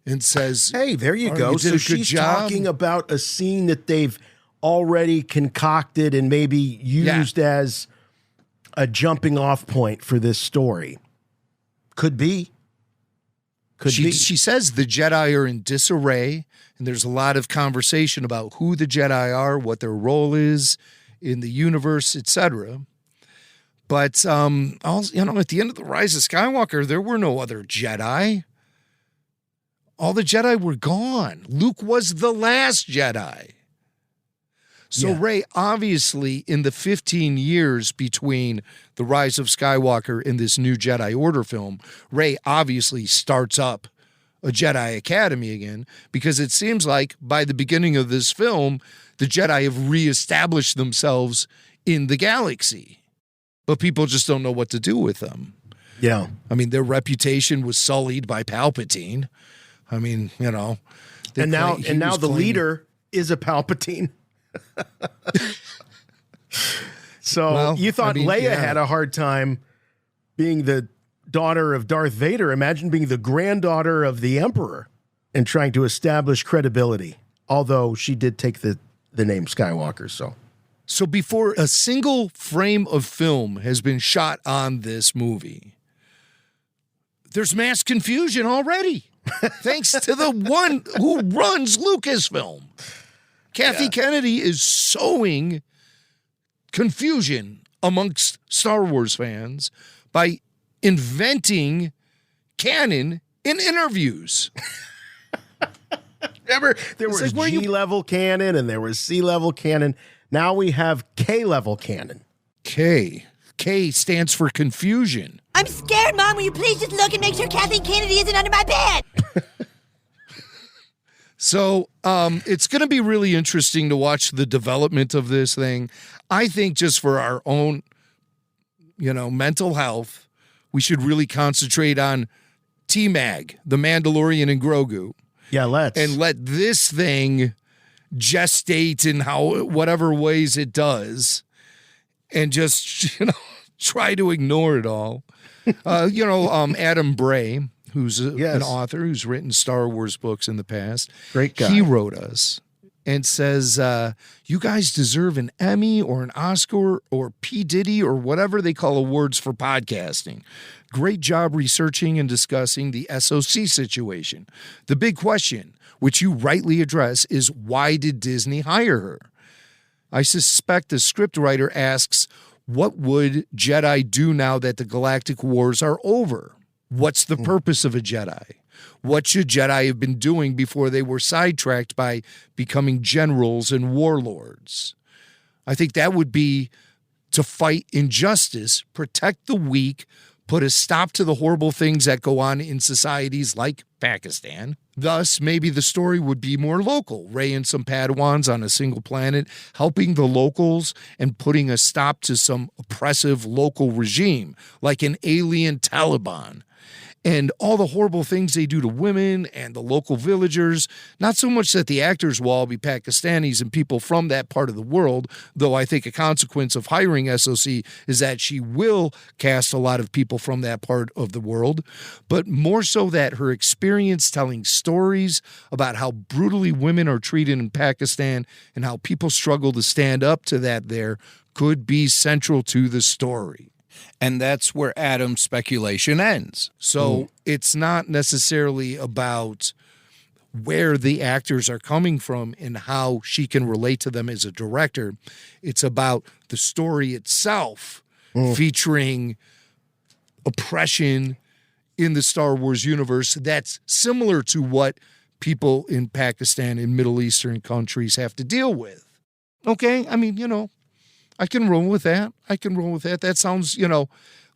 Speaker 10: and says,
Speaker 8: hey, there you go. So she's talking about a scene that they've already concocted and maybe used as a jumping off point for this story. Could be.
Speaker 10: She says the Jedi are in disarray, and there's a lot of conversation about who the Jedi are, what their role is in the universe, etc. But, at the end of The Rise of Skywalker, there were no other Jedi. All the Jedi were gone. Luke was the last Jedi. So Rey, obviously, in the 15 years between The Rise of Skywalker and this new Jedi Order film, Rey obviously starts up a Jedi Academy again, because it seems like by the beginning of this film, the Jedi have reestablished themselves in the galaxy. But people just don't know what to do with them.
Speaker 8: Yeah.
Speaker 10: I mean, their reputation was sullied by Palpatine. I mean,
Speaker 8: And now the leader is a Palpatine. So you thought Leia had a hard time being the daughter of Darth Vader. Imagine being the granddaughter of the Emperor and trying to establish credibility. Although she did take the name Skywalker.
Speaker 10: So before a single frame of film has been shot on this movie, there's mass confusion already. Thanks to the one who runs Lucasfilm. Kathy Kennedy is sowing confusion amongst Star Wars fans by inventing canon in interviews.
Speaker 8: Remember, there was G-level canon and there was C-level canon. Now we have K-level canon.
Speaker 10: K stands for confusion.
Speaker 16: I'm scared, Mom. Will you please just look and make sure Kathleen Kennedy isn't under my bed?
Speaker 10: So it's going to be really interesting to watch the development of this thing. I think just for our own, mental health, we should really concentrate on T-Mag, the Mandalorian and Grogu.
Speaker 8: Yeah, let's.
Speaker 10: And let this thing gestate in whatever ways it does, and just, try to ignore it all. Adam Bray, who's an author who's written Star Wars books in the past.
Speaker 8: Great guy.
Speaker 10: He wrote us and says, you guys deserve an Emmy or an Oscar or P. Diddy or whatever they call awards for podcasting. Great job researching and discussing the SOC situation. The big question, which you rightly address, is why did Disney hire her? I suspect the scriptwriter asks, what would Jedi do now that the galactic wars are over? What's the purpose of a Jedi? What should Jedi have been doing before they were sidetracked by becoming generals and warlords? I think that would be to fight injustice, protect the weak, put a stop to the horrible things that go on in societies like Pakistan. Thus, maybe the story would be more local. Rey and some Padawans on a single planet, helping the locals and putting a stop to some oppressive local regime, like an alien Taliban. And all the horrible things they do to women and the local villagers. Not so much that the actors will all be Pakistanis and people from that part of the world, though I think a consequence of hiring SOC is that she will cast a lot of people from that part of the world, but more so that her experience telling stories about how brutally women are treated in Pakistan and how people struggle to stand up to that there could be central to the story.
Speaker 17: And that's where Adam's speculation ends.
Speaker 10: So it's not necessarily about where the actors are coming from and how she can relate to them as a director. It's about the story itself featuring oppression in the Star Wars universe that's similar to what people in Pakistan and Middle Eastern countries have to deal with. Okay, I mean, I can roll with that. That sounds,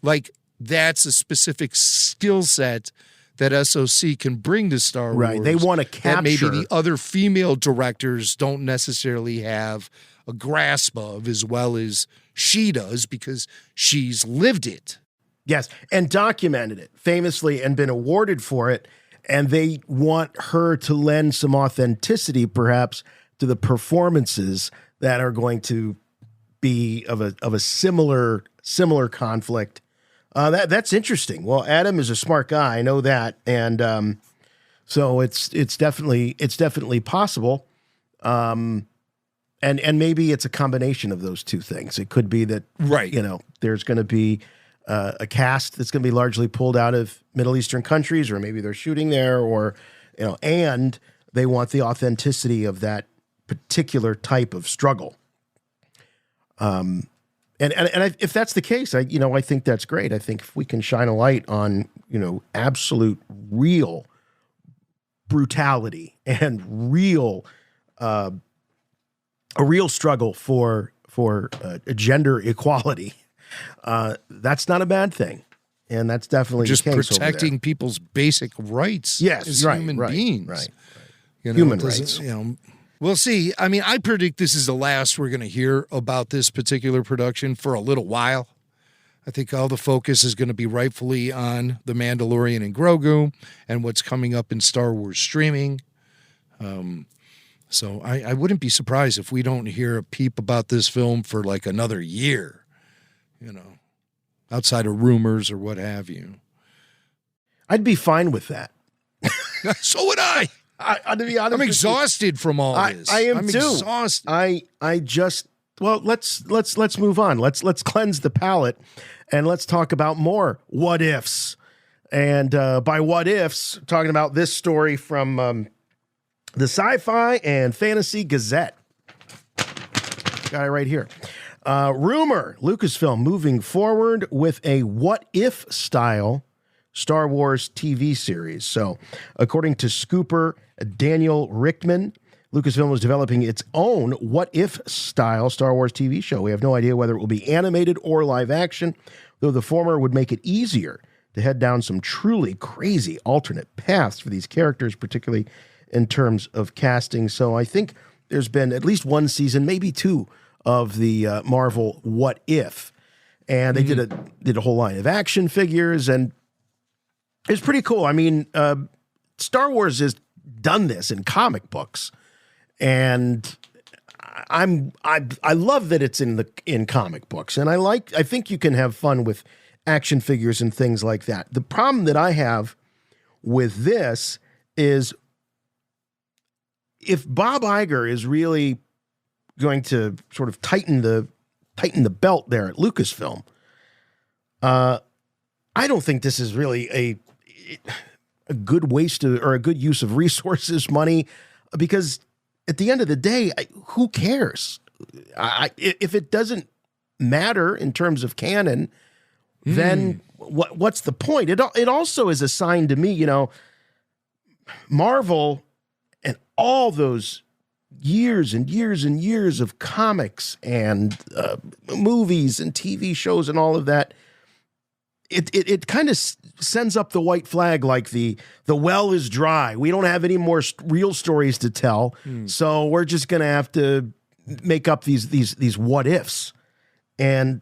Speaker 10: like that's a specific skill set that SOC can bring to Star Wars.
Speaker 8: Right, they want to capture.
Speaker 10: That maybe the other female directors don't necessarily have a grasp of as well as she does because she's lived it.
Speaker 8: Yes, and documented it famously and been awarded for it. And they want her to lend some authenticity, perhaps, to the performances that are going to be of a similar conflict. That's interesting. Well, Adam is a smart guy. I know that, and so it's definitely possible. And maybe it's a combination of those two things. It could be that there's going to be a cast that's going to be largely pulled out of Middle Eastern countries, or maybe they're shooting there, or and they want the authenticity of that particular type of struggle. And if that's the case, I think that's great. I think if we can shine a light on absolute real brutality and real a real struggle for gender equality. That's not a bad thing, and that's definitely
Speaker 10: just
Speaker 8: the case
Speaker 10: protecting people's basic rights.
Speaker 8: Yes,
Speaker 10: as
Speaker 8: right,
Speaker 10: human
Speaker 8: right,
Speaker 10: beings.
Speaker 8: right.
Speaker 10: Human rights. We'll see. I mean, I predict this is the last we're going to hear about this particular production for a little while. I think all the focus is going to be rightfully on The Mandalorian and Grogu and what's coming up in Star Wars streaming. So I wouldn't be surprised if we don't hear a peep about this film for like another year. Outside of rumors or what have you.
Speaker 8: I'd be fine with that.
Speaker 10: So would I.
Speaker 8: To be honest,
Speaker 10: I'm exhausted from all this.
Speaker 8: I am
Speaker 10: I'm
Speaker 8: too.
Speaker 10: Exhausted.
Speaker 8: I just let's move on. Let's cleanse the palate and let's talk about more what ifs. And by what ifs, talking about this story from the Sci-Fi and Fantasy Gazette. Got it right here. Rumor, Lucasfilm moving forward with a what-if style Star Wars TV series. So, according to scooper Daniel Richtman, Lucasfilm is developing its own what-if style Star Wars TV show. We have no idea whether it will be animated or live action, though the former would make it easier to head down some truly crazy alternate paths for these characters, particularly in terms of casting. So I think there's been at least one season, maybe two, of the Marvel What If, and they did a whole line of action figures, and it's pretty cool. I mean, Star Wars has done this in comic books, and I love that it's in comic books, and I think you can have fun with action figures and things like that. The problem that I have with this is if Bob Iger is really going to sort of tighten the belt there at Lucasfilm, I don't think this is really a good waste of, or a good use of resources, money, because at the end of the day, who cares? If it doesn't matter in terms of canon, then what's the point? It also is a sign to me, Marvel and all those years and years and years of comics and movies and TV shows and all of that, it kind of sends up the white flag, like the well is dry. We don't have any more real stories to tell, so we're just going to have to make up these what ifs. And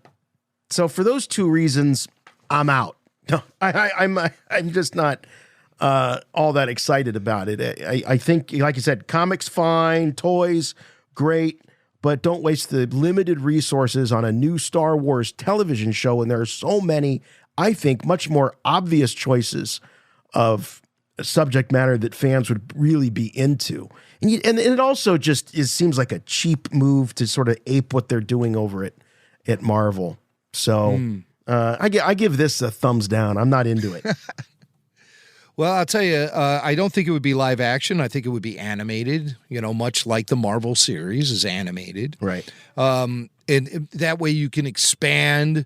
Speaker 8: so for those two reasons, I'm out. No, I'm just not all that excited about it. I think, like you said, comics fine, toys great, but don't waste the limited resources on a new Star Wars television show. And there are so many, I think, much more obvious choices of subject matter that fans would really be into. And it also just seems like a cheap move to sort of ape what they're doing over at Marvel. So I give this a thumbs down. I'm not into it.
Speaker 10: Well, I'll tell you, I don't think it would be live action. I think it would be animated, much like the Marvel series is animated.
Speaker 8: Right.
Speaker 10: And that way you can expand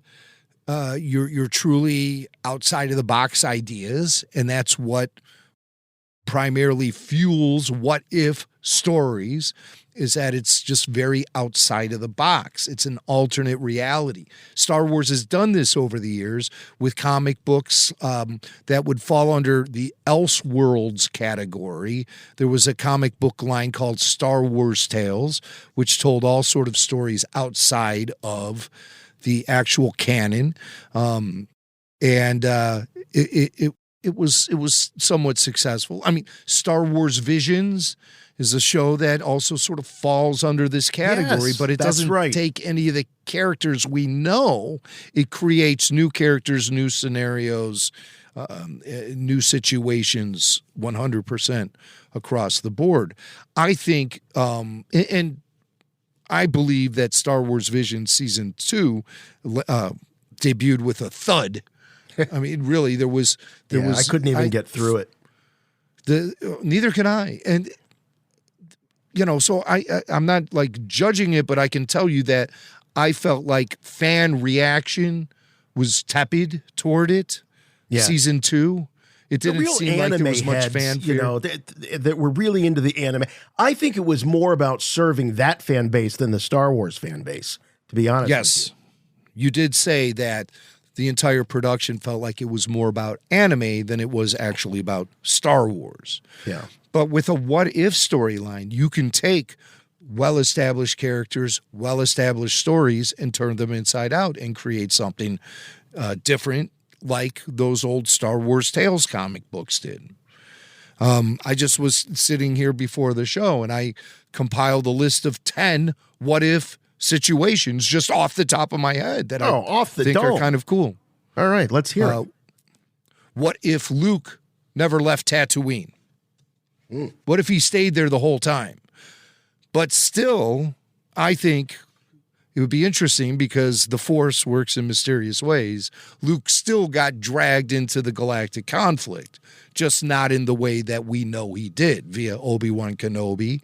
Speaker 10: your truly outside of the box ideas. And that's what primarily fuels what if stories, is that it's just very outside of the box. It's an alternate reality. Star Wars has done this over the years with comic books that would fall under the Elseworlds category. There was a comic book line called Star Wars Tales, which told all sort of stories outside of the actual canon. It was somewhat successful. I mean, Star Wars Visions is a show that also sort of falls under this category,
Speaker 8: Yes,
Speaker 10: but it
Speaker 8: that's
Speaker 10: doesn't
Speaker 8: right.
Speaker 10: take any of the characters we know. It creates new characters, new scenarios, new situations 100% across the board. I think, and I believe that Star Wars Visions Season 2 debuted with a thud. I mean, really, there was.
Speaker 8: I couldn't even get through it.
Speaker 10: Neither can I, and so I'm not like judging it, but I can tell you that I felt like fan reaction was tepid toward it.
Speaker 8: Yeah.
Speaker 10: Season 2, it
Speaker 8: The
Speaker 10: didn't
Speaker 8: real
Speaker 10: seem like there was much
Speaker 8: heads,
Speaker 10: fanfare.
Speaker 8: that were really into the anime. I think it was more about serving that fan base than the Star Wars fan base, to be honest.
Speaker 10: Yes, you did say that the entire production felt like it was more about anime than it was actually about Star Wars.
Speaker 8: Yeah.
Speaker 10: But with a what-if storyline, you can take well-established characters, well-established stories, and turn them inside out and create something different like those old Star Wars Tales comic books did. I just was sitting here before the show, and I compiled a list of 10 what-if situations just off the top of my head that
Speaker 8: off the
Speaker 10: think
Speaker 8: dome.
Speaker 10: are kind of cool.
Speaker 8: All right, let's hear it.
Speaker 10: What if Luke never left Tatooine? What if he stayed there the whole time? But still, I think it would be interesting because the Force works in mysterious ways. Luke still got dragged into the galactic conflict, just not in the way that we know he did via Obi-Wan Kenobi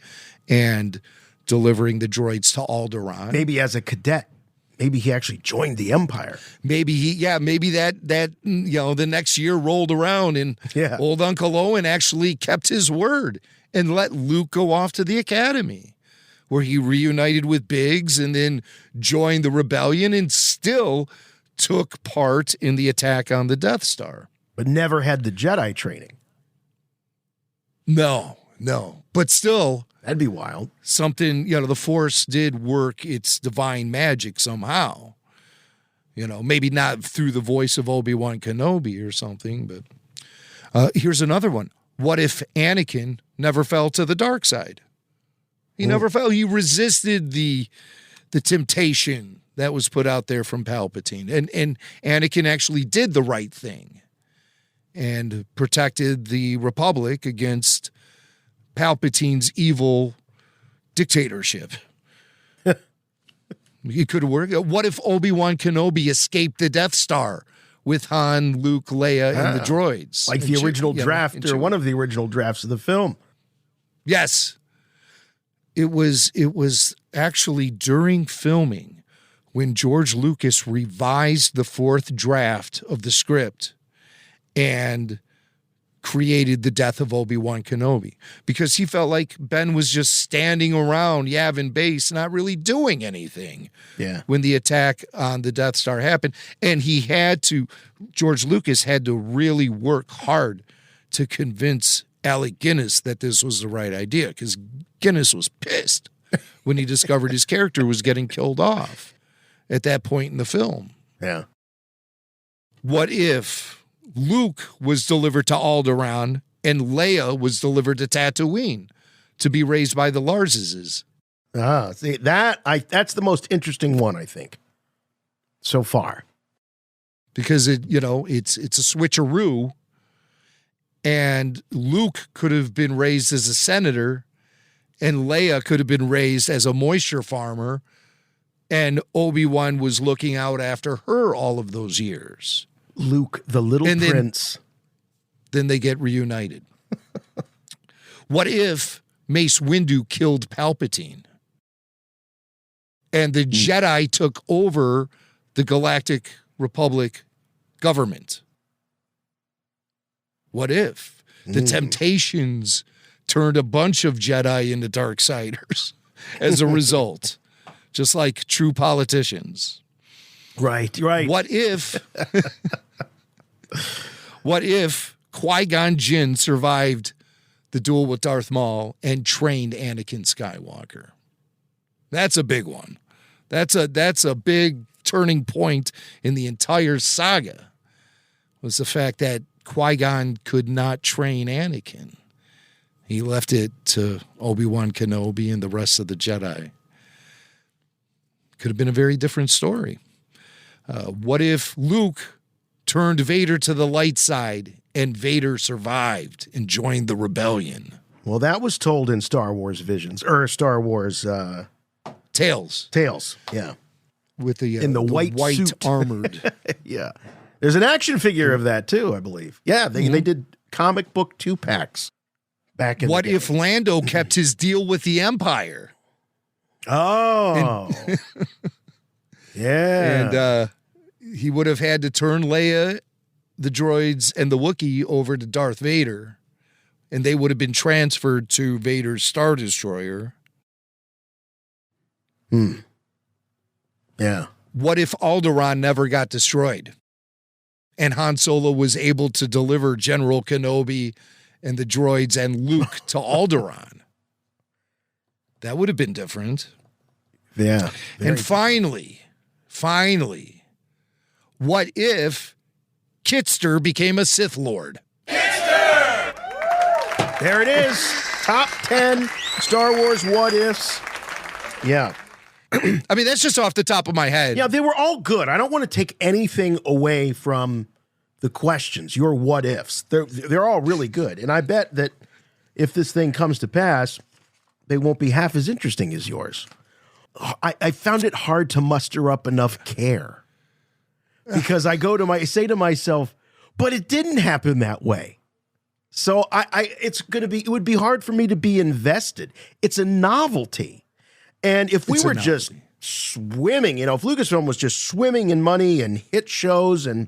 Speaker 10: and delivering the droids to Alderaan.
Speaker 8: Maybe as a cadet. Maybe he actually joined the Empire.
Speaker 10: Maybe that the next year rolled around and old Uncle Owen actually kept his word and let Luke go off to the academy, where he reunited with Biggs and then joined the rebellion and still took part in the attack on the Death Star.
Speaker 8: But never had the Jedi training.
Speaker 10: No. But still,
Speaker 8: that'd be wild.
Speaker 10: Something, the Force did work its divine magic somehow. Maybe not through the voice of Obi-Wan Kenobi or something, but here's another one. What if Anakin never fell to the dark side? He never fell. He resisted the temptation that was put out there from Palpatine. And Anakin actually did the right thing and protected the Republic against Palpatine's evil dictatorship. It could work. What if Obi-Wan Kenobi escaped the Death Star with Han, Luke, Leia, and the droids?
Speaker 8: Like the original draft or one of the original drafts of the film.
Speaker 10: Yes. It was actually during filming when George Lucas revised the fourth draft of the script and created the death of Obi-Wan Kenobi, because he felt like Ben was just standing around Yavin Base, not really doing anything.
Speaker 8: Yeah.
Speaker 10: When the attack on the Death Star happened. And George Lucas had to really work hard to convince Alec Guinness that this was the right idea, because Guinness was pissed when he discovered his character was getting killed off at that point in the film.
Speaker 8: Yeah.
Speaker 10: What if Luke was delivered to Alderaan and Leia was delivered to Tatooine to be raised by the Larses?
Speaker 8: See, that's the most interesting one, I think, so far.
Speaker 10: Because it's a switcheroo, and Luke could have been raised as a senator, and Leia could have been raised as a moisture farmer, and Obi-Wan was looking out after her all of those years.
Speaker 8: Luke, the little prince.
Speaker 10: then they get reunited. What if Mace Windu killed Palpatine and the Jedi took over the Galactic Republic government? What if the Temptations turned a bunch of Jedi into Darksiders as a result, just like true politicians?
Speaker 8: Right.
Speaker 10: What if Qui-Gon Jinn survived the duel with Darth Maul and trained Anakin Skywalker? That's a big one. That's a big turning point in the entire saga, was the fact that Qui-Gon could not train Anakin. He left it to Obi-Wan Kenobi and the rest of the Jedi. Could have been a very different story. What if Luke turned Vader to the light side and Vader survived and joined the rebellion?
Speaker 8: Well, that was told in Star Wars Visions, or Star Wars
Speaker 10: Tales.
Speaker 8: Yeah.
Speaker 10: With the
Speaker 8: in the white suit.
Speaker 10: armored.
Speaker 8: Yeah. There's an action figure of that too, I believe. Yeah, they did comic book 2-packs back in
Speaker 10: What
Speaker 8: the day.
Speaker 10: if Lando kept his deal with the Empire?
Speaker 8: Oh. Yeah.
Speaker 10: And he would have had to turn Leia, the droids, and the Wookiee over to Darth Vader, and they would have been transferred to Vader's Star Destroyer.
Speaker 8: Yeah.
Speaker 10: What if Alderaan never got destroyed and Han Solo was able to deliver General Kenobi and the droids and Luke to Alderaan? That would have been different.
Speaker 8: Yeah.
Speaker 10: And finally, what if Kitster became a Sith Lord?
Speaker 8: There it is. Top 10 Star Wars what ifs. Yeah.
Speaker 10: I mean, that's just off the top of my head.
Speaker 8: Yeah, they were all good. I don't want to take anything away from the questions, your what ifs. They're all really good. And I bet that if this thing comes to pass, they won't be half as interesting as yours. I found it hard to muster up enough care because I say to myself, but it didn't happen that way. So it would be hard for me to be invested. It's a novelty. And if we were just swimming, if Lucasfilm was just swimming in money and hit shows and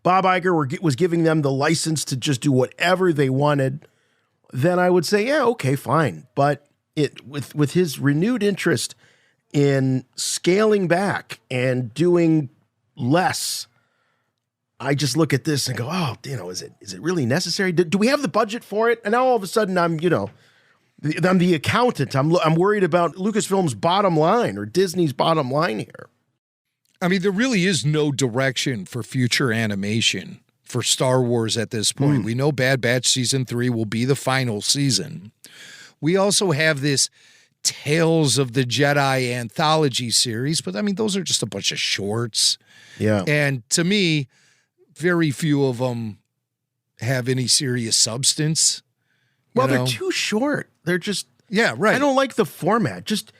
Speaker 8: Bob Iger was giving them the license to just do whatever they wanted, then I would say, yeah, okay, fine. But with his renewed interest in scaling back and doing less, I just look at this and go, oh, is it really necessary? Do we have the budget for it? And now all of a sudden I'm the accountant. I'm worried about Lucasfilm's bottom line or Disney's bottom line here.
Speaker 10: I mean, there really is no direction for future animation for Star Wars at this point. We know Bad Batch Season 3 will be the final season. We also have this Tales of the Jedi anthology series, but I mean, those are just a bunch of shorts.
Speaker 8: Yeah.
Speaker 10: And to me, very few of them have any serious substance.
Speaker 8: Well, they're too short. They're just...
Speaker 10: Yeah, right.
Speaker 8: I don't like the format. Just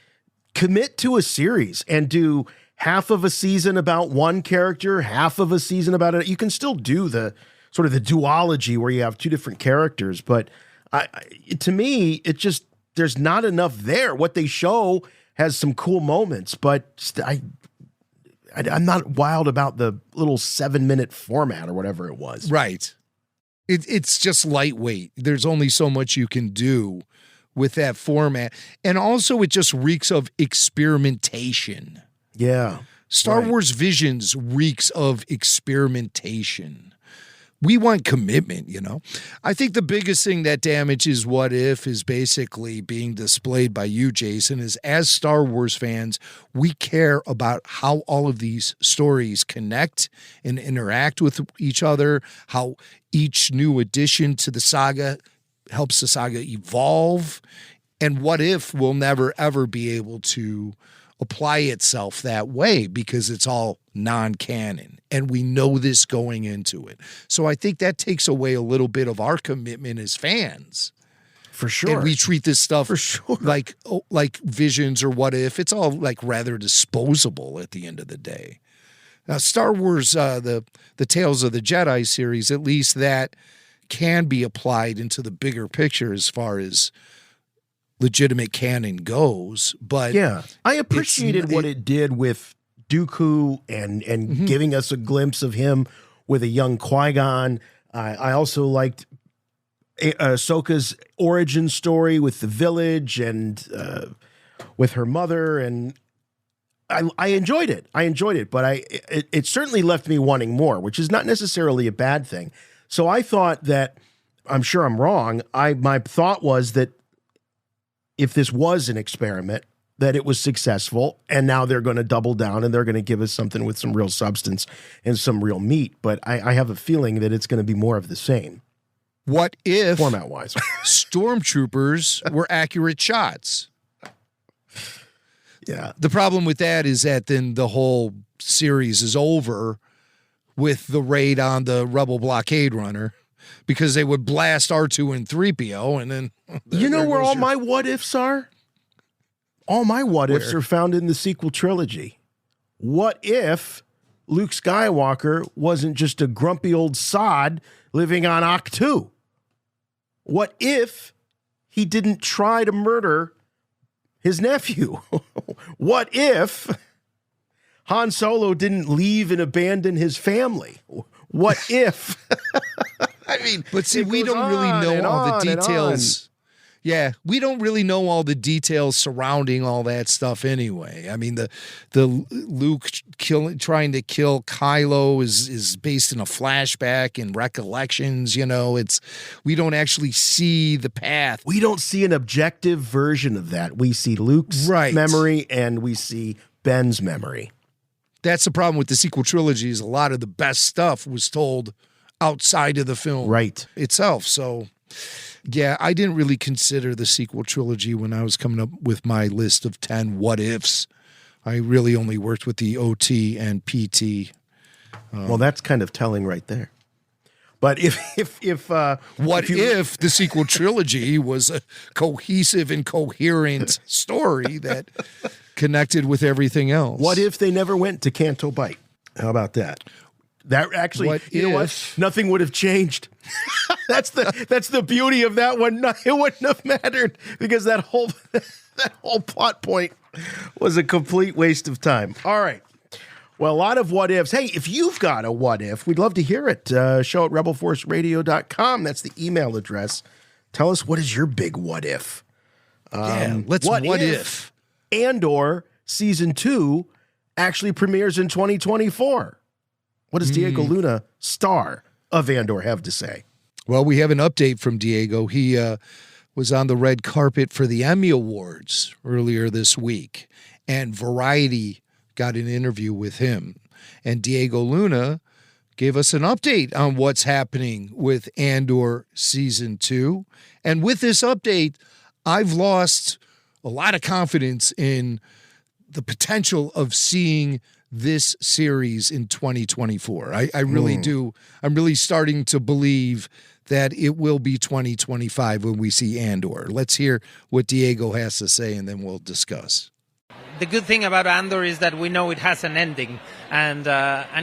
Speaker 8: commit to a series and do half of a season about one character, half of a season about it. You can still do the sort of the duology where you have two different characters, but to me, it just, there's not enough there. What they show has some cool moments, but I'm not wild about the little 7-minute format or whatever it was.
Speaker 10: Right. It's just lightweight. There's only so much you can do with that format. And also it just reeks of experimentation.
Speaker 8: Yeah.
Speaker 10: Star Wars Visions reeks of experimentation. We want commitment, I think the biggest thing that damages What If is basically being displayed by you, Jason, is as Star Wars fans, we care about how all of these stories connect and interact with each other, how each new addition to the saga helps the saga evolve. And What If will never, ever be able to apply itself that way because it's all non-canon. And we know this going into it. So I think that takes away a little bit of our commitment as fans.
Speaker 8: For sure.
Speaker 10: And we treat this stuff
Speaker 8: for sure
Speaker 10: like Visions or What If. It's all like rather disposable at the end of the day. Now, Star Wars, the Tales of the Jedi series, at least that can be applied into the bigger picture as far as legitimate canon goes. But
Speaker 8: yeah, I appreciated what it did with Dooku and giving us a glimpse of him with a young Qui-Gon. I also liked AHSOKA's origin story with the village and with her mother, and I enjoyed it. But it certainly left me wanting more, which is not necessarily a bad thing. So I thought that, I'm sure I'm wrong, my thought was that if this was an experiment, that it was successful, and now they're going to double down and they're going to give us something with some real substance and some real meat. But I have a feeling that it's going to be more of the same.
Speaker 10: What if
Speaker 8: format-wise,
Speaker 10: stormtroopers were accurate shots?
Speaker 8: Yeah.
Speaker 10: The problem with that is that then the whole series is over with the raid on the Rebel blockade runner, because they would blast R2 and 3PO, and then
Speaker 8: you know where all my what ifs are? All my what ifs are found in the sequel trilogy. What if Luke Skywalker wasn't just a grumpy old sod living on Ahch-To? What if he didn't try to murder his nephew? What if Han Solo didn't leave and abandon his family? What if? I mean,
Speaker 10: but see, we don't really know all the details. Yeah, we don't really know all the details surrounding all that stuff anyway. I mean, the Luke trying to kill Kylo is based in a flashback and recollections. You know, we don't actually see the path.
Speaker 8: We don't see an objective version of that. We see Luke's memory and we see Ben's memory.
Speaker 10: That's the problem with the sequel trilogy, is a lot of the best stuff was told outside of the film itself. So yeah, I didn't really consider the sequel trilogy when I was coming up with my list of 10 what ifs. I really only worked with the OT and PT.
Speaker 8: Well, that's kind of telling right there. But if
Speaker 10: the sequel trilogy was a cohesive and coherent story that connected with everything else?
Speaker 8: What if they never went to Canto Bight? How about that? That actually, you know what? Nothing would have changed. That's the beauty of that one. It wouldn't have mattered, because that whole plot point was a complete waste of time. All right. Well, a lot of what ifs. Hey, if you've got a what if, we'd love to hear it. Show at rebelforceradio.com. That's the email address. Tell us, what is your big what if?
Speaker 10: Let's what if
Speaker 8: ANDOR Season 2 actually premieres in 2024? What does Diego Luna, star of ANDOR, have to say?
Speaker 10: Well, we have an update from Diego. He was on the red carpet for the Emmy Awards earlier this week, and Variety got an interview with him. And Diego Luna gave us an update on what's happening with ANDOR Season 2. And with this update, I've lost a lot of confidence in the potential of seeing this series in 2024. I really do. I'm really starting to believe that it will be 2025 when we see ANDOR. Let's hear what Diego has to say, and then we'll discuss.
Speaker 17: The good thing about ANDOR is that we know it has an ending, and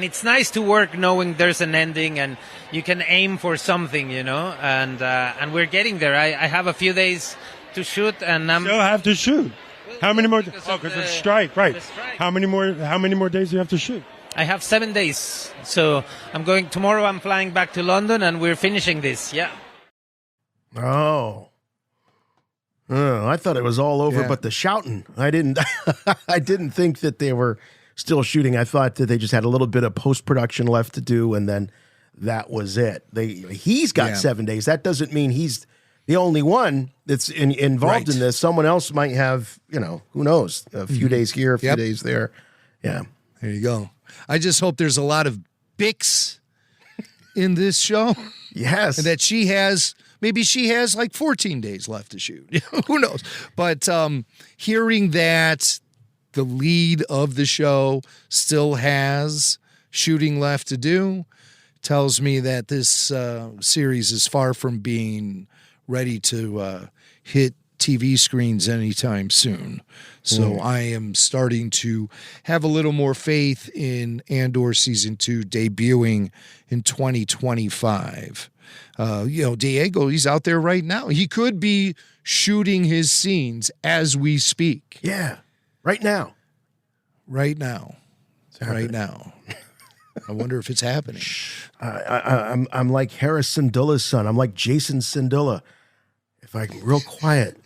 Speaker 17: it's nice to work knowing there's an ending, and you can aim for something, you know. And we're getting there. I have a few days to shoot, and
Speaker 18: still have to shoot. How many more? Because of the strike, right? How many more days do you have to shoot?
Speaker 17: I have 7 days. So tomorrow I'm flying back to London, and we're finishing this. Yeah.
Speaker 8: Oh, I thought it was all over, but the shouting. I didn't think that they were still shooting. I thought that they just had a little bit of post-production left to do, and then that was it. He's got 7 days. That doesn't mean he's the only one that's involved in this. Someone else might have, who knows, a few days here, a few days there. Yeah.
Speaker 10: There you go. I just hope there's a lot of Bix in this show.
Speaker 8: Yes.
Speaker 10: And that maybe she has like 14 days left to shoot. Who knows? But hearing that the lead of the show still has shooting left to do tells me that this series is far from being ready to hit TV screens anytime soon. So I am starting to have a little more faith in Andor Season 2 debuting in 2025. Diego, he's out there right now. He could be shooting his scenes as we speak.
Speaker 8: Yeah, right now.
Speaker 10: Right now. Right now. I wonder if it's happening.
Speaker 8: I'm like Harris Syndulla's son. I'm like Jason Syndulla. If I'm real quiet,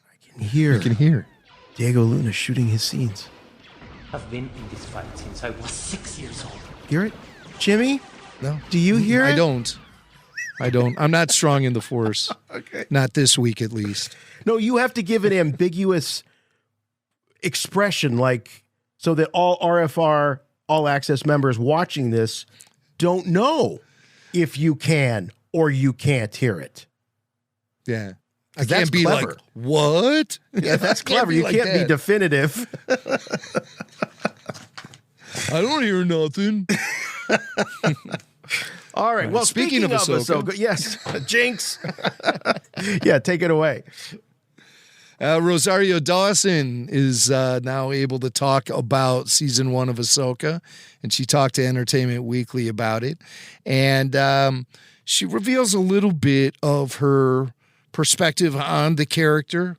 Speaker 8: I can hear.
Speaker 10: You can hear
Speaker 8: Diego Luna shooting his scenes.
Speaker 19: I've been in this fight since I was 6 years old.
Speaker 8: Hear it, Jimmy?
Speaker 10: No.
Speaker 8: Do you hear it?
Speaker 10: I don't. I'm not strong in the Force.
Speaker 8: Okay.
Speaker 10: Not this week, at least.
Speaker 8: No, you have to give an ambiguous expression, like so that all RFR All Access members watching this don't know if you can or you can't hear it.
Speaker 10: Yeah. I
Speaker 8: That's
Speaker 10: can't be
Speaker 8: clever.
Speaker 10: like, what?
Speaker 8: Yeah, that's clever. You can't be definitive.
Speaker 10: I don't hear nothing.
Speaker 8: All right. Well, speaking of Ahsoka, yes, Jinx. Yeah, take it away.
Speaker 10: Rosario Dawson is now able to talk about season 1 of Ahsoka, and she talked to Entertainment Weekly about it. And she reveals a little bit of her perspective on the character.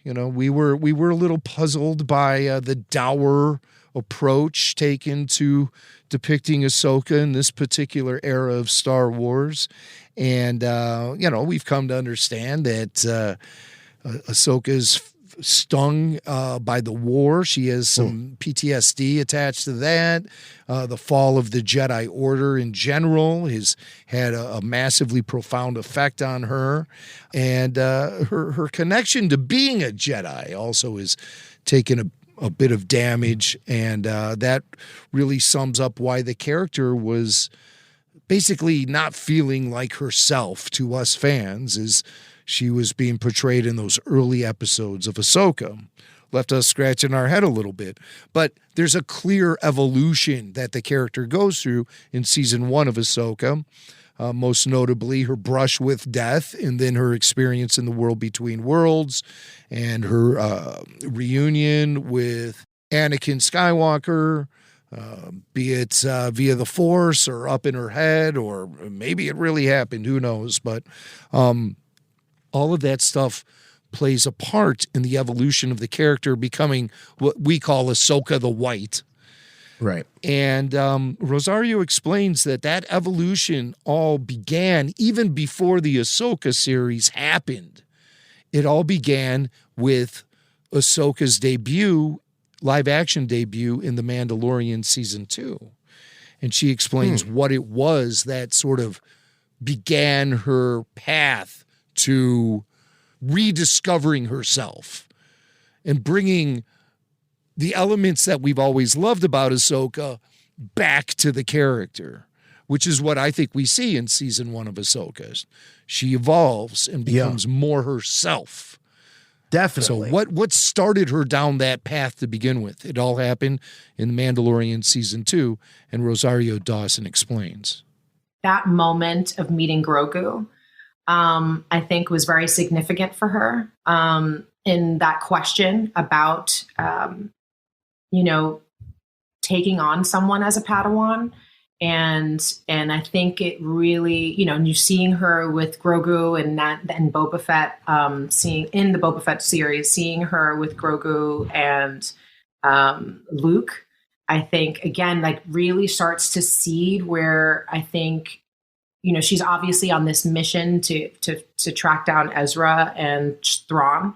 Speaker 10: You know, we were a little puzzled by the dour approach taken to depicting Ahsoka in this particular era of Star Wars. And, we've come to understand that Ahsoka's stung by the war. She has some PTSD attached to that. The fall of the Jedi Order in general has had a massively profound effect on her. And her connection to being a Jedi also has taken a bit of damage. And that really sums up why the character was basically not feeling like herself to us fans, is she was being portrayed in those early episodes of Ahsoka. Left us scratching our head a little bit. But there's a clear evolution that the character goes through in season 1 of Ahsoka, most notably her brush with death, and then her experience in the world between worlds, and her reunion with Anakin Skywalker, be it via the Force or up in her head, or maybe it really happened, who knows. But all of that stuff plays a part in the evolution of the character becoming what we call Ahsoka the White.
Speaker 8: Right.
Speaker 10: And Rosario explains that evolution all began even before the Ahsoka series happened. It all began with Ahsoka's debut, live-action debut in The Mandalorian Season 2. And she explains what it was that sort of began her path to rediscovering herself and bringing the elements that we've always loved about Ahsoka back to the character, which is what I think we see in season 1 of Ahsoka. She evolves and becomes more herself.
Speaker 8: Definitely.
Speaker 10: So what started her down that path to begin with? It all happened in The Mandalorian Season 2, and Rosario Dawson explains.
Speaker 20: That moment of meeting Grogu, I think, was very significant for her in that question about, taking on someone as a Padawan. And I think it really, and you're seeing her with Grogu and Boba Fett, seeing in the Boba Fett series, seeing her with Grogu and Luke, I think, again, like really starts to seed where I think, she's obviously on this mission to track down Ezra and Thrawn.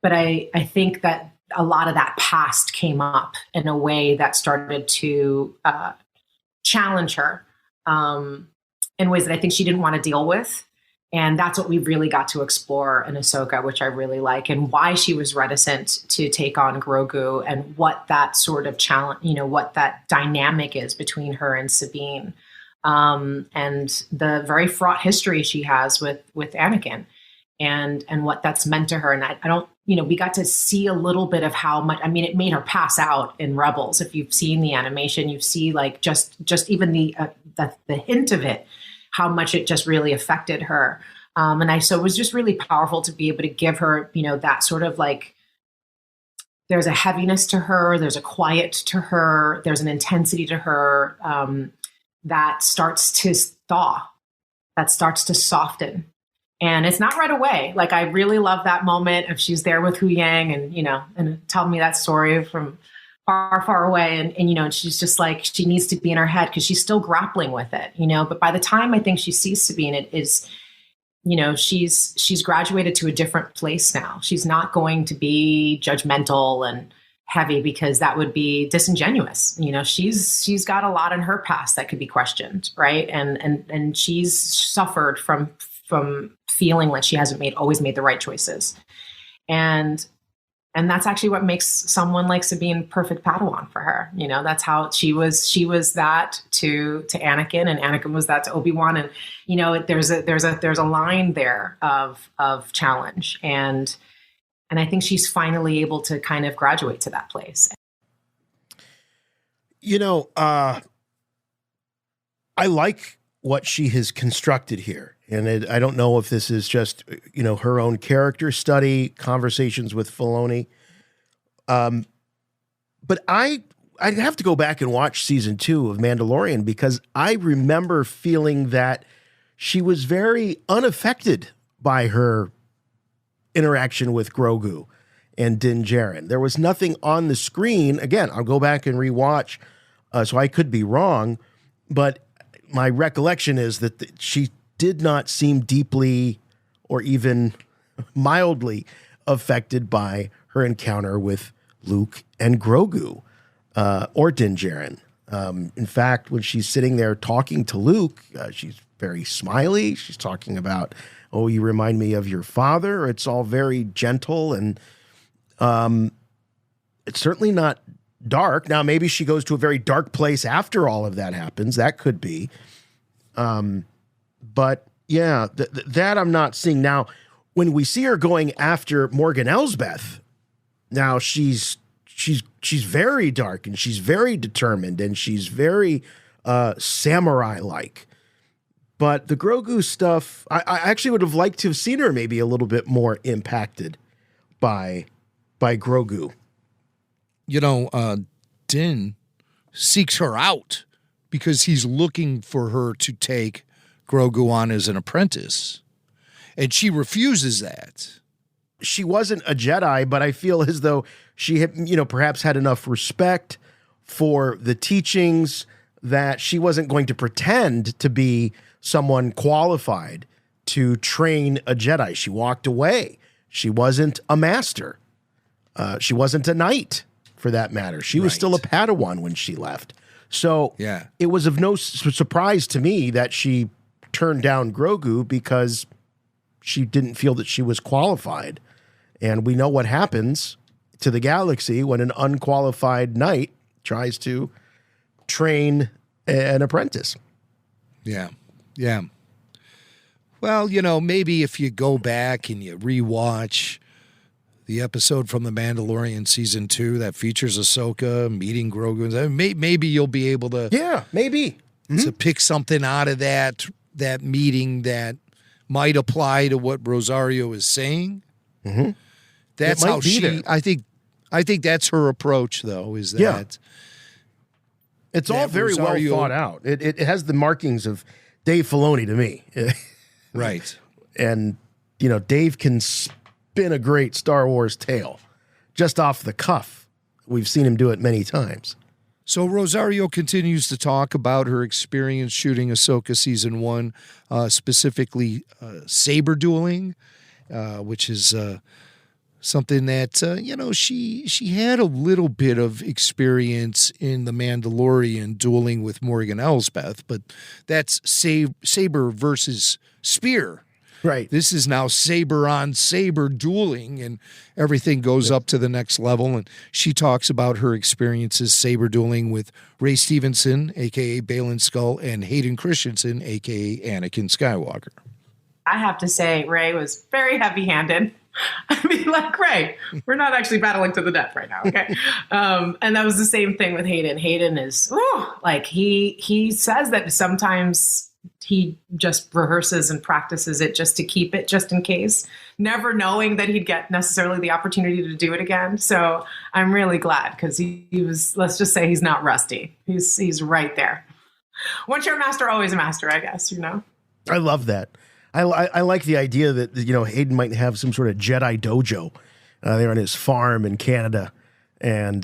Speaker 20: But I think that a lot of that past came up in a way that started to challenge her in ways that I think she didn't want to deal with. And that's what we really got to explore in Ahsoka, which I really like, and why she was reticent to take on Grogu and what that sort of challenge, what that dynamic is between her and Sabine. And the very fraught history she has with Anakin and what that's meant to her. And I don't, we got to see a little bit of how much, it made her pass out in Rebels. If you've seen the animation, you see like just even the hint of it, how much it just really affected her. So it was just really powerful to be able to give her, that sort of like, there's a heaviness to her, there's a quiet to her, there's an intensity to her that starts to thaw, that starts to soften. And it's not right away. Like, I really love that moment of she's there with Hu Yang and tell me that story from far, far away. And she's just like, she needs to be in her head because she's still grappling with it, but by the time I think she ceased to be in it is, she's graduated to a different place now. She's not going to be judgmental and heavy because that would be disingenuous. She's got a lot in her past that could be questioned. Right. And she's suffered from feeling like she hasn't always made the right choices. And that's actually what makes someone like Sabine perfect Padawan for her. That's how she was that to Anakin, and Anakin was that to Obi-Wan. And, there's a line there of challenge. And I think she's finally able to kind of graduate to that place.
Speaker 8: I like what she has constructed here. And I don't know if this is just, her own character study, conversations with Filoni. But I'd have to go back and watch season 2 of Mandalorian because I remember feeling that she was very unaffected by her interaction with Grogu and Din Djarin. There was nothing on the screen. Again, I'll go back and rewatch, so I could be wrong, but my recollection is that she did not seem deeply or even mildly affected by her encounter with Luke and Grogu or Din Djarin. In fact, when she's sitting there talking to Luke, she's very smiley. She's talking about, oh, you remind me of your father. It's all very gentle, and it's certainly not dark. Now, maybe she goes to a very dark place after all of that happens. That could be. But yeah, that I'm not seeing. Now, when we see her going after Morgan Elsbeth, now she's very dark and she's very determined and she's very samurai-like. But the Grogu stuff, I actually would have liked to have seen her maybe a little bit more impacted by Grogu.
Speaker 10: Din seeks her out because he's looking for her to take Grogu on as an apprentice, and she refuses that.
Speaker 8: She wasn't a Jedi, but I feel as though she had, perhaps had enough respect for the teachings that she wasn't going to pretend to be someone qualified to train a Jedi. She walked away. She wasn't a master. She wasn't a knight, for that matter. She was still a Padawan when she left. So it was of no surprise to me that she turned down Grogu because she didn't feel that she was qualified. And we know what happens to the galaxy when an unqualified knight tries to train an apprentice.
Speaker 10: Yeah. Yeah. Well, maybe if you go back and you rewatch the episode from The Mandalorian season 2 that features Ahsoka meeting Grogu, maybe you'll be able to.
Speaker 8: Yeah, maybe.
Speaker 10: To pick something out of that meeting that might apply to what Rosario is saying.
Speaker 8: Mm-hmm.
Speaker 10: That's how she. I think that's her approach, though. Is that
Speaker 8: it's all very Rosario, well thought out. It has the markings of Dave Filoni to me,
Speaker 10: right?
Speaker 8: And Dave can spin a great Star Wars tale just off the cuff. We've seen him do it many times.
Speaker 10: So Rosario continues to talk about her experience shooting Ahsoka season 1, specifically saber dueling, which is something that she had a little bit of experience in The Mandalorian dueling with Morgan Elsbeth, but that's saber versus spear.
Speaker 8: Right.
Speaker 10: This is now saber on saber dueling, and everything goes up to the next level. And she talks about her experiences saber dueling with Ray Stevenson, a.k.a. Baylan Skull, and Hayden Christensen, a.k.a. Anakin Skywalker.
Speaker 20: I have to say, Ray was very heavy-handed. I mean, like, Ray, we're not actually battling to the death right now, okay? And that was the same thing with Hayden. Hayden is, like, he says that sometimes he just rehearses and practices it just to keep it, just in case, never knowing that he'd get necessarily the opportunity to do it again. So I'm really glad, because he was, let's just say he's not rusty. He's right there. Once you're a master, always a master, I guess, you know?
Speaker 8: I love that. I like the idea that, you know, Hayden might have some sort of Jedi dojo there on his farm in Canada. And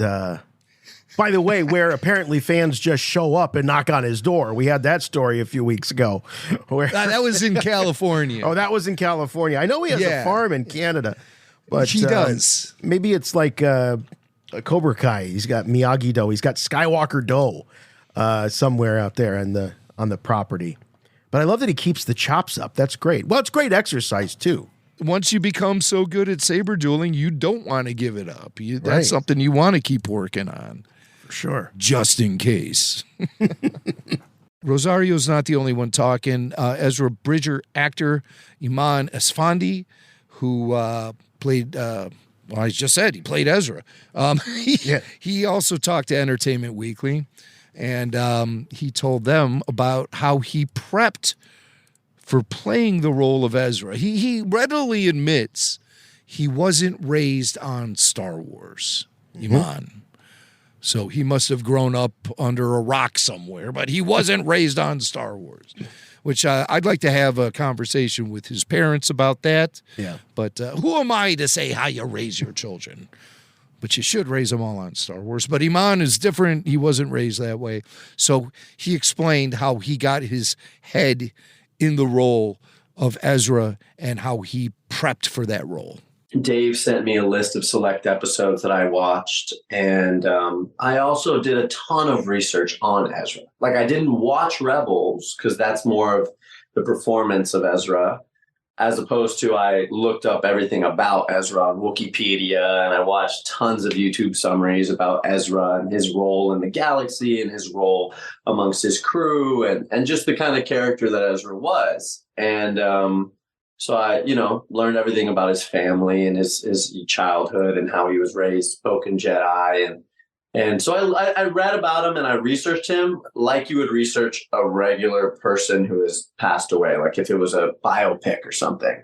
Speaker 8: by the way, where apparently fans just show up and knock on his door. We had that story a few weeks ago. Where
Speaker 10: That was in California.
Speaker 8: Oh, that was in California. I know he has a farm in Canada. But
Speaker 10: he does.
Speaker 8: Maybe it's like a Cobra Kai. He's got Miyagi-Do. He's got Skywalker Do somewhere out there on the property. But I love that he keeps the chops up. That's great. Well, it's great exercise, too.
Speaker 10: Once you become so good at saber dueling, you don't want to give it up. That's
Speaker 8: Right.
Speaker 10: something you want to keep working on.
Speaker 8: For sure.
Speaker 10: Just in case. Rosario's not the only one talking. Ezra Bridger actor Eman Esfandi, who played, I just said he played Ezra. He also talked to Entertainment Weekly, and he told them about how he prepped for playing the role of Ezra. He readily admits he wasn't raised on Star Wars, Eman. So he must have grown up under a rock somewhere, but he wasn't raised on Star Wars, which I'd like to have a conversation with his parents about that.
Speaker 8: Yeah.
Speaker 10: But who am I to say how you raise your children? But you should raise them all on Star Wars. But Eman is different. He wasn't raised that way. So he explained how he got his head in the role of Ezra and how he prepped for that role.
Speaker 21: Dave sent me a list of select episodes that I watched, and I also did a ton of research on Ezra. Like, I didn't watch Rebels because that's more of the performance of Ezra, as opposed to I looked up everything about Ezra on Wikipedia, and I watched tons of YouTube summaries about Ezra and his role in the galaxy and his role amongst his crew, and just the kind of character that Ezra was. And so I, learned everything about his family and his childhood and how he was raised, spoken Jedi. And so I read about him and I researched him like you would research a regular person who has passed away, like if it was a biopic or something.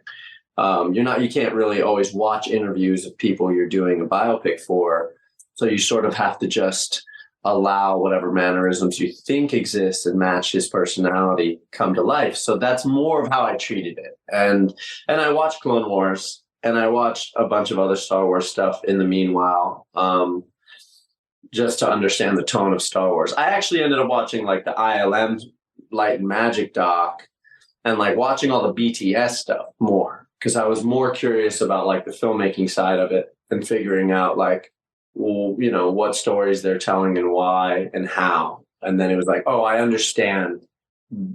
Speaker 21: You can't really always watch interviews of people you're doing a biopic for. So you sort of have to just allow whatever mannerisms you think exist and match his personality come to life. So that's more of how I treated it. And I watched Clone Wars and I watched a bunch of other Star Wars stuff in the meanwhile, just to understand the tone of Star Wars. I actually ended up watching like the ILM Light and Magic doc and like watching all the BTS stuff more, because I was more curious about like the filmmaking side of it and figuring out like, well, what stories they're telling and why and how. And then it was like, oh, I understand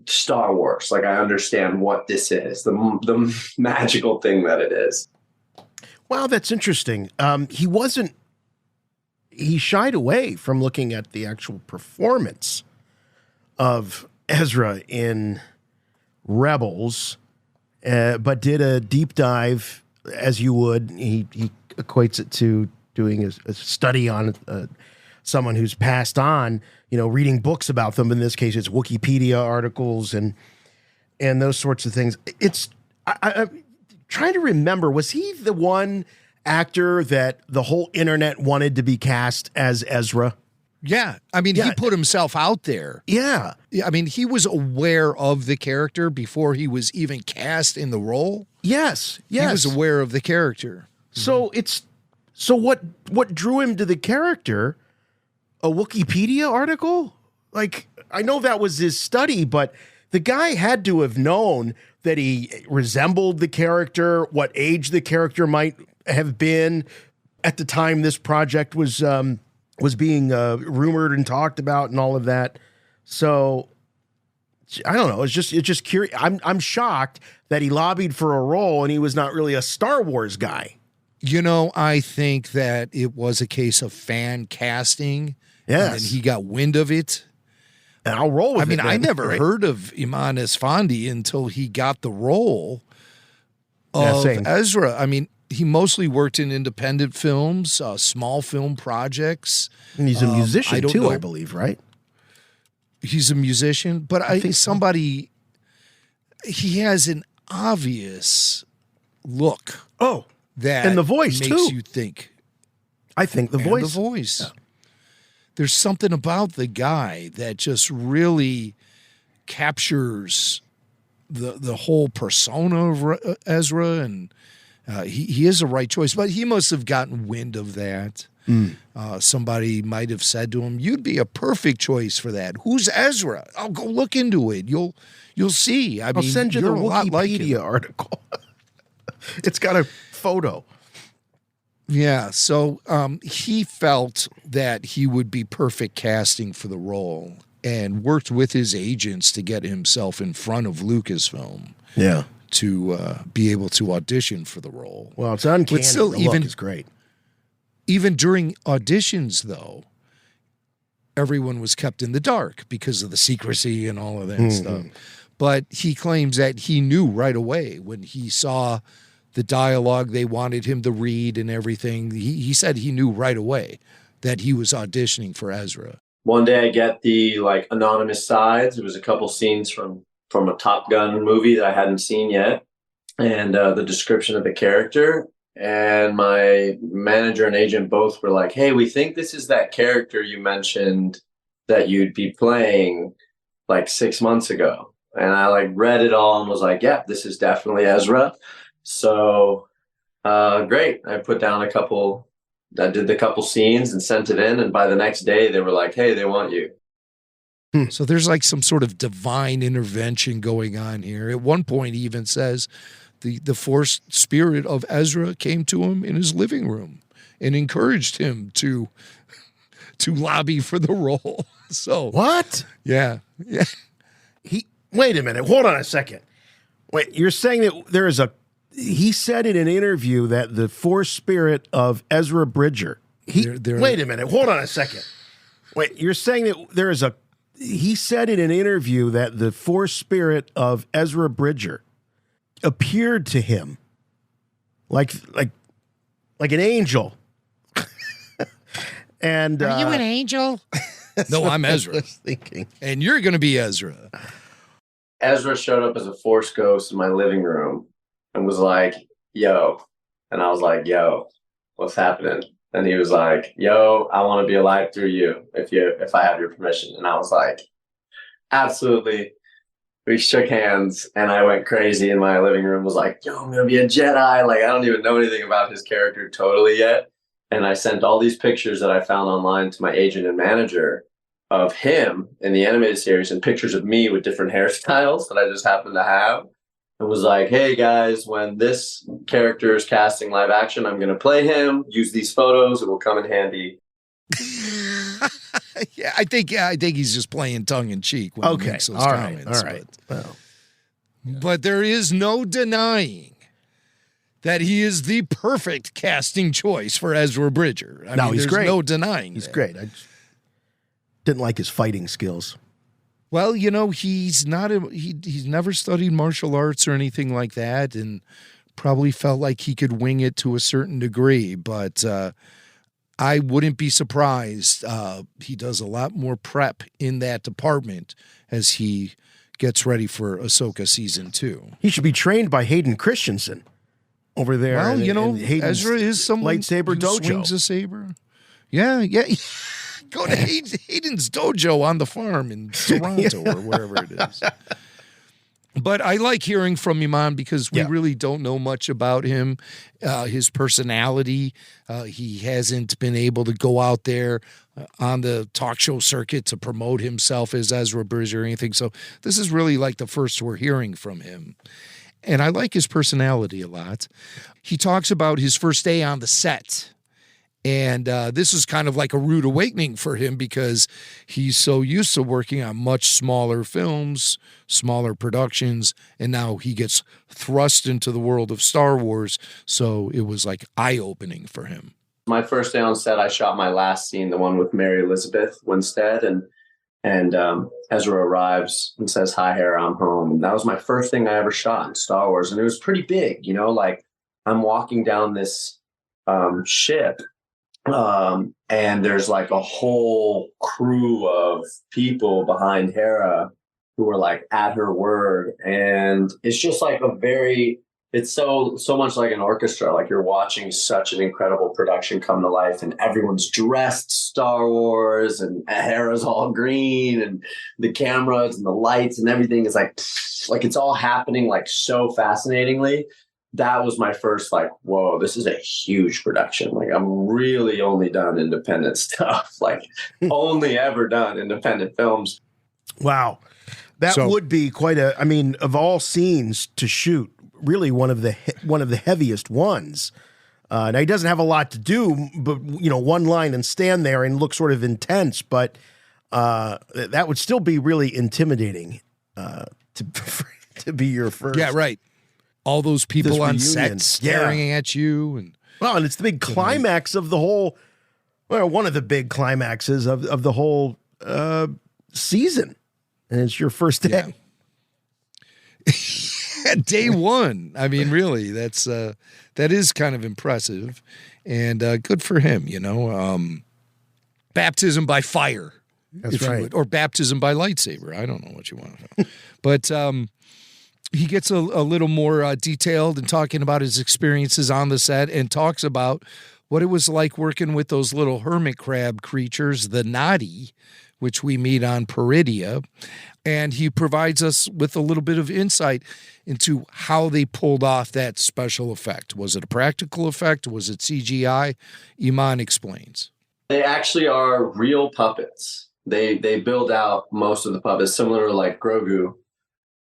Speaker 21: Star Wars. Like, I understand what this is, the magical thing that it is.
Speaker 8: Wow, that's interesting. He shied away from looking at the actual performance of Ezra in Rebels, but did a deep dive, as you would. He equates it to doing a study on someone who's passed on, reading books about them. In this case, it's Wikipedia articles and those sorts of things. I'm trying to remember, was he the one actor that the whole internet wanted to be cast as Ezra?
Speaker 10: Yeah. I mean, he put himself out there.
Speaker 8: Yeah.
Speaker 10: I mean, he was aware of the character before he was even cast in the role.
Speaker 8: Yes.
Speaker 10: He was aware of the character.
Speaker 8: So what drew him to the character? A Wikipedia article? Like, I know that was his study, but the guy had to have known that he resembled the character, what age the character might have been at the time this project was being rumored and talked about and all of that. So I don't know. It's just curious. I'm shocked that he lobbied for a role and he was not really a Star Wars guy.
Speaker 10: I think that it was a case of fan casting.
Speaker 8: Yes.
Speaker 10: And he got wind of it.
Speaker 8: And I'll roll with it.
Speaker 10: I never heard of Eman Esfandi until he got the role of Ezra. I mean, he mostly worked in independent films, small film projects.
Speaker 8: And he's a musician too,
Speaker 10: know.
Speaker 8: I believe, right?
Speaker 10: He's a musician, but somebody he has an obvious look.
Speaker 8: Oh,
Speaker 10: that
Speaker 8: and the voice
Speaker 10: makes
Speaker 8: too.
Speaker 10: you think.
Speaker 8: I think the
Speaker 10: And
Speaker 8: voice.
Speaker 10: the voice. There's something about the guy that just really captures the whole persona of Ezra, and he is the right choice. But he must have gotten wind of that. Somebody might have said to him, "You'd be a perfect choice for that. Who's Ezra? I'll go look into it. You'll see.
Speaker 8: I'll send you the
Speaker 10: you're a lot like
Speaker 8: Wikipedia
Speaker 10: him."
Speaker 8: article. It's got a photo.
Speaker 10: Yeah, so he felt that he would be perfect casting for the role and worked with his agents to get himself in front of Lucasfilm.
Speaker 8: Yeah.
Speaker 10: To be able to audition for the role.
Speaker 8: Well, it's uncanny.
Speaker 10: But still,
Speaker 8: The look is great.
Speaker 10: Even during auditions, though, everyone was kept in the dark because of the secrecy and all of that stuff. But he claims that he knew right away when he saw the dialogue they wanted him to read and everything. He said he knew right away that he was auditioning for Ezra.
Speaker 21: One day I get the anonymous sides. It was a couple scenes from a Top Gun movie that I hadn't seen yet, and the description of the character. And my manager and agent both were like, "Hey, we think this is that character you mentioned that you'd be playing 6 months ago." And I read it all and was like, "Yeah, this is definitely Ezra." So great. I put down I did the couple scenes and sent it in. And by the next day they were like, "Hey, they want you."
Speaker 10: So there's some sort of divine intervention going on here. At one point, he even says the force spirit of Ezra came to him in his living room and encouraged him to lobby for the role. So
Speaker 8: what?
Speaker 10: Yeah.
Speaker 8: Wait a minute. Hold on a second. Wait, you're saying that he said in an interview that the force spirit of Ezra Bridger. Wait a minute. Hold on a second. Wait, you're saying that he said in an interview that the force spirit of Ezra Bridger appeared to him like an angel. And
Speaker 10: are you an angel? No, I'm Ezra.
Speaker 8: I was thinking.
Speaker 10: And you're going to be Ezra.
Speaker 21: Ezra showed up as a force ghost in my living room and was like, "Yo." And I was like, "Yo, what's happening?" And he was like, "Yo, I want to be alive through you if I have your permission." And I was like, "Absolutely." We shook hands and I went crazy in my living room, was like, "Yo, I'm going to be a Jedi." I don't even know anything about his character totally yet. And I sent all these pictures that I found online to my agent and manager of him in the animated series and pictures of me with different hairstyles that I just happened to have. And was like, "Hey guys, when this character is casting live action, I'm going to play him. Use these photos. It will come in handy."
Speaker 10: I think he's just playing tongue in cheek when he makes those comments.
Speaker 8: All right.
Speaker 10: But there is no denying that he is the perfect casting choice for Ezra Bridger. I mean,
Speaker 8: he's
Speaker 10: there's
Speaker 8: great.
Speaker 10: no denying
Speaker 8: He's
Speaker 10: that.
Speaker 8: great. I just didn't like his fighting skills.
Speaker 10: Well, he's he's never studied martial arts or anything like that, and probably felt like he could wing it to a certain degree. But I wouldn't be surprised. He does a lot more prep in that department as he gets ready for Ahsoka season 2.
Speaker 8: He should be trained by Hayden Christensen over there.
Speaker 10: Well,
Speaker 8: in Hayden's
Speaker 10: Ezra is someone
Speaker 8: lightsaber
Speaker 10: who
Speaker 8: dojo.
Speaker 10: swings a saber. Yeah. Go to Hayden's dojo on the farm in Toronto or wherever it is. But I like hearing from Eman because we really don't know much about him, his personality. He hasn't been able to go out there on the talk show circuit to promote himself as Ezra Bridger or anything. So this is really the first we're hearing from him. And I like his personality a lot. He talks about his first day on the set. And this is kind of like a rude awakening for him because he's so used to working on much smaller films, smaller productions, and now he gets thrust into the world of Star Wars. So it was eye-opening for him.
Speaker 21: My first day on set, I shot my last scene, the one with Mary Elizabeth Winstead, and Ezra arrives and says, "Hi, Hera, I'm home." And that was my first thing I ever shot in Star Wars, and it was pretty big. I'm walking down this ship. And there's a whole crew of people behind Hera who are like at her word. And it's just like it's so much like an orchestra. Like you're watching such an incredible production come to life, and everyone's dressed Star Wars, and Hera's all green, and the cameras and the lights and everything is like it's all happening like so fascinatingly. That was my first like, whoa, this is a huge production. Like I'm really only done independent stuff, like only ever done independent films.
Speaker 8: Wow. That would be quite I mean, of all scenes to shoot, really one of the heaviest ones. Now he doesn't have a lot to do, but one line and stand there and look sort of intense, but that would still be really intimidating to be your first.
Speaker 10: Yeah, right. All those people on set staring at you, and
Speaker 8: it's the big climax of the whole. Well, one of the big climaxes of the whole season, and it's your first day.
Speaker 10: Yeah. Day one. I mean, really, that is kind of impressive, and good for him. Baptism by fire.
Speaker 8: That's right.
Speaker 10: Or baptism by lightsaber. I don't know what you want to know. But he gets a little more detailed in talking about his experiences on the set, and talks about what it was like working with those little hermit crab creatures, the Nadi, which we meet on Peridia. And he provides us with a little bit of insight into how they pulled off that special effect. Was it a practical effect? Was it CGI? Eman explains.
Speaker 21: They actually are real puppets. They build out most of the puppets, similar to like Grogu.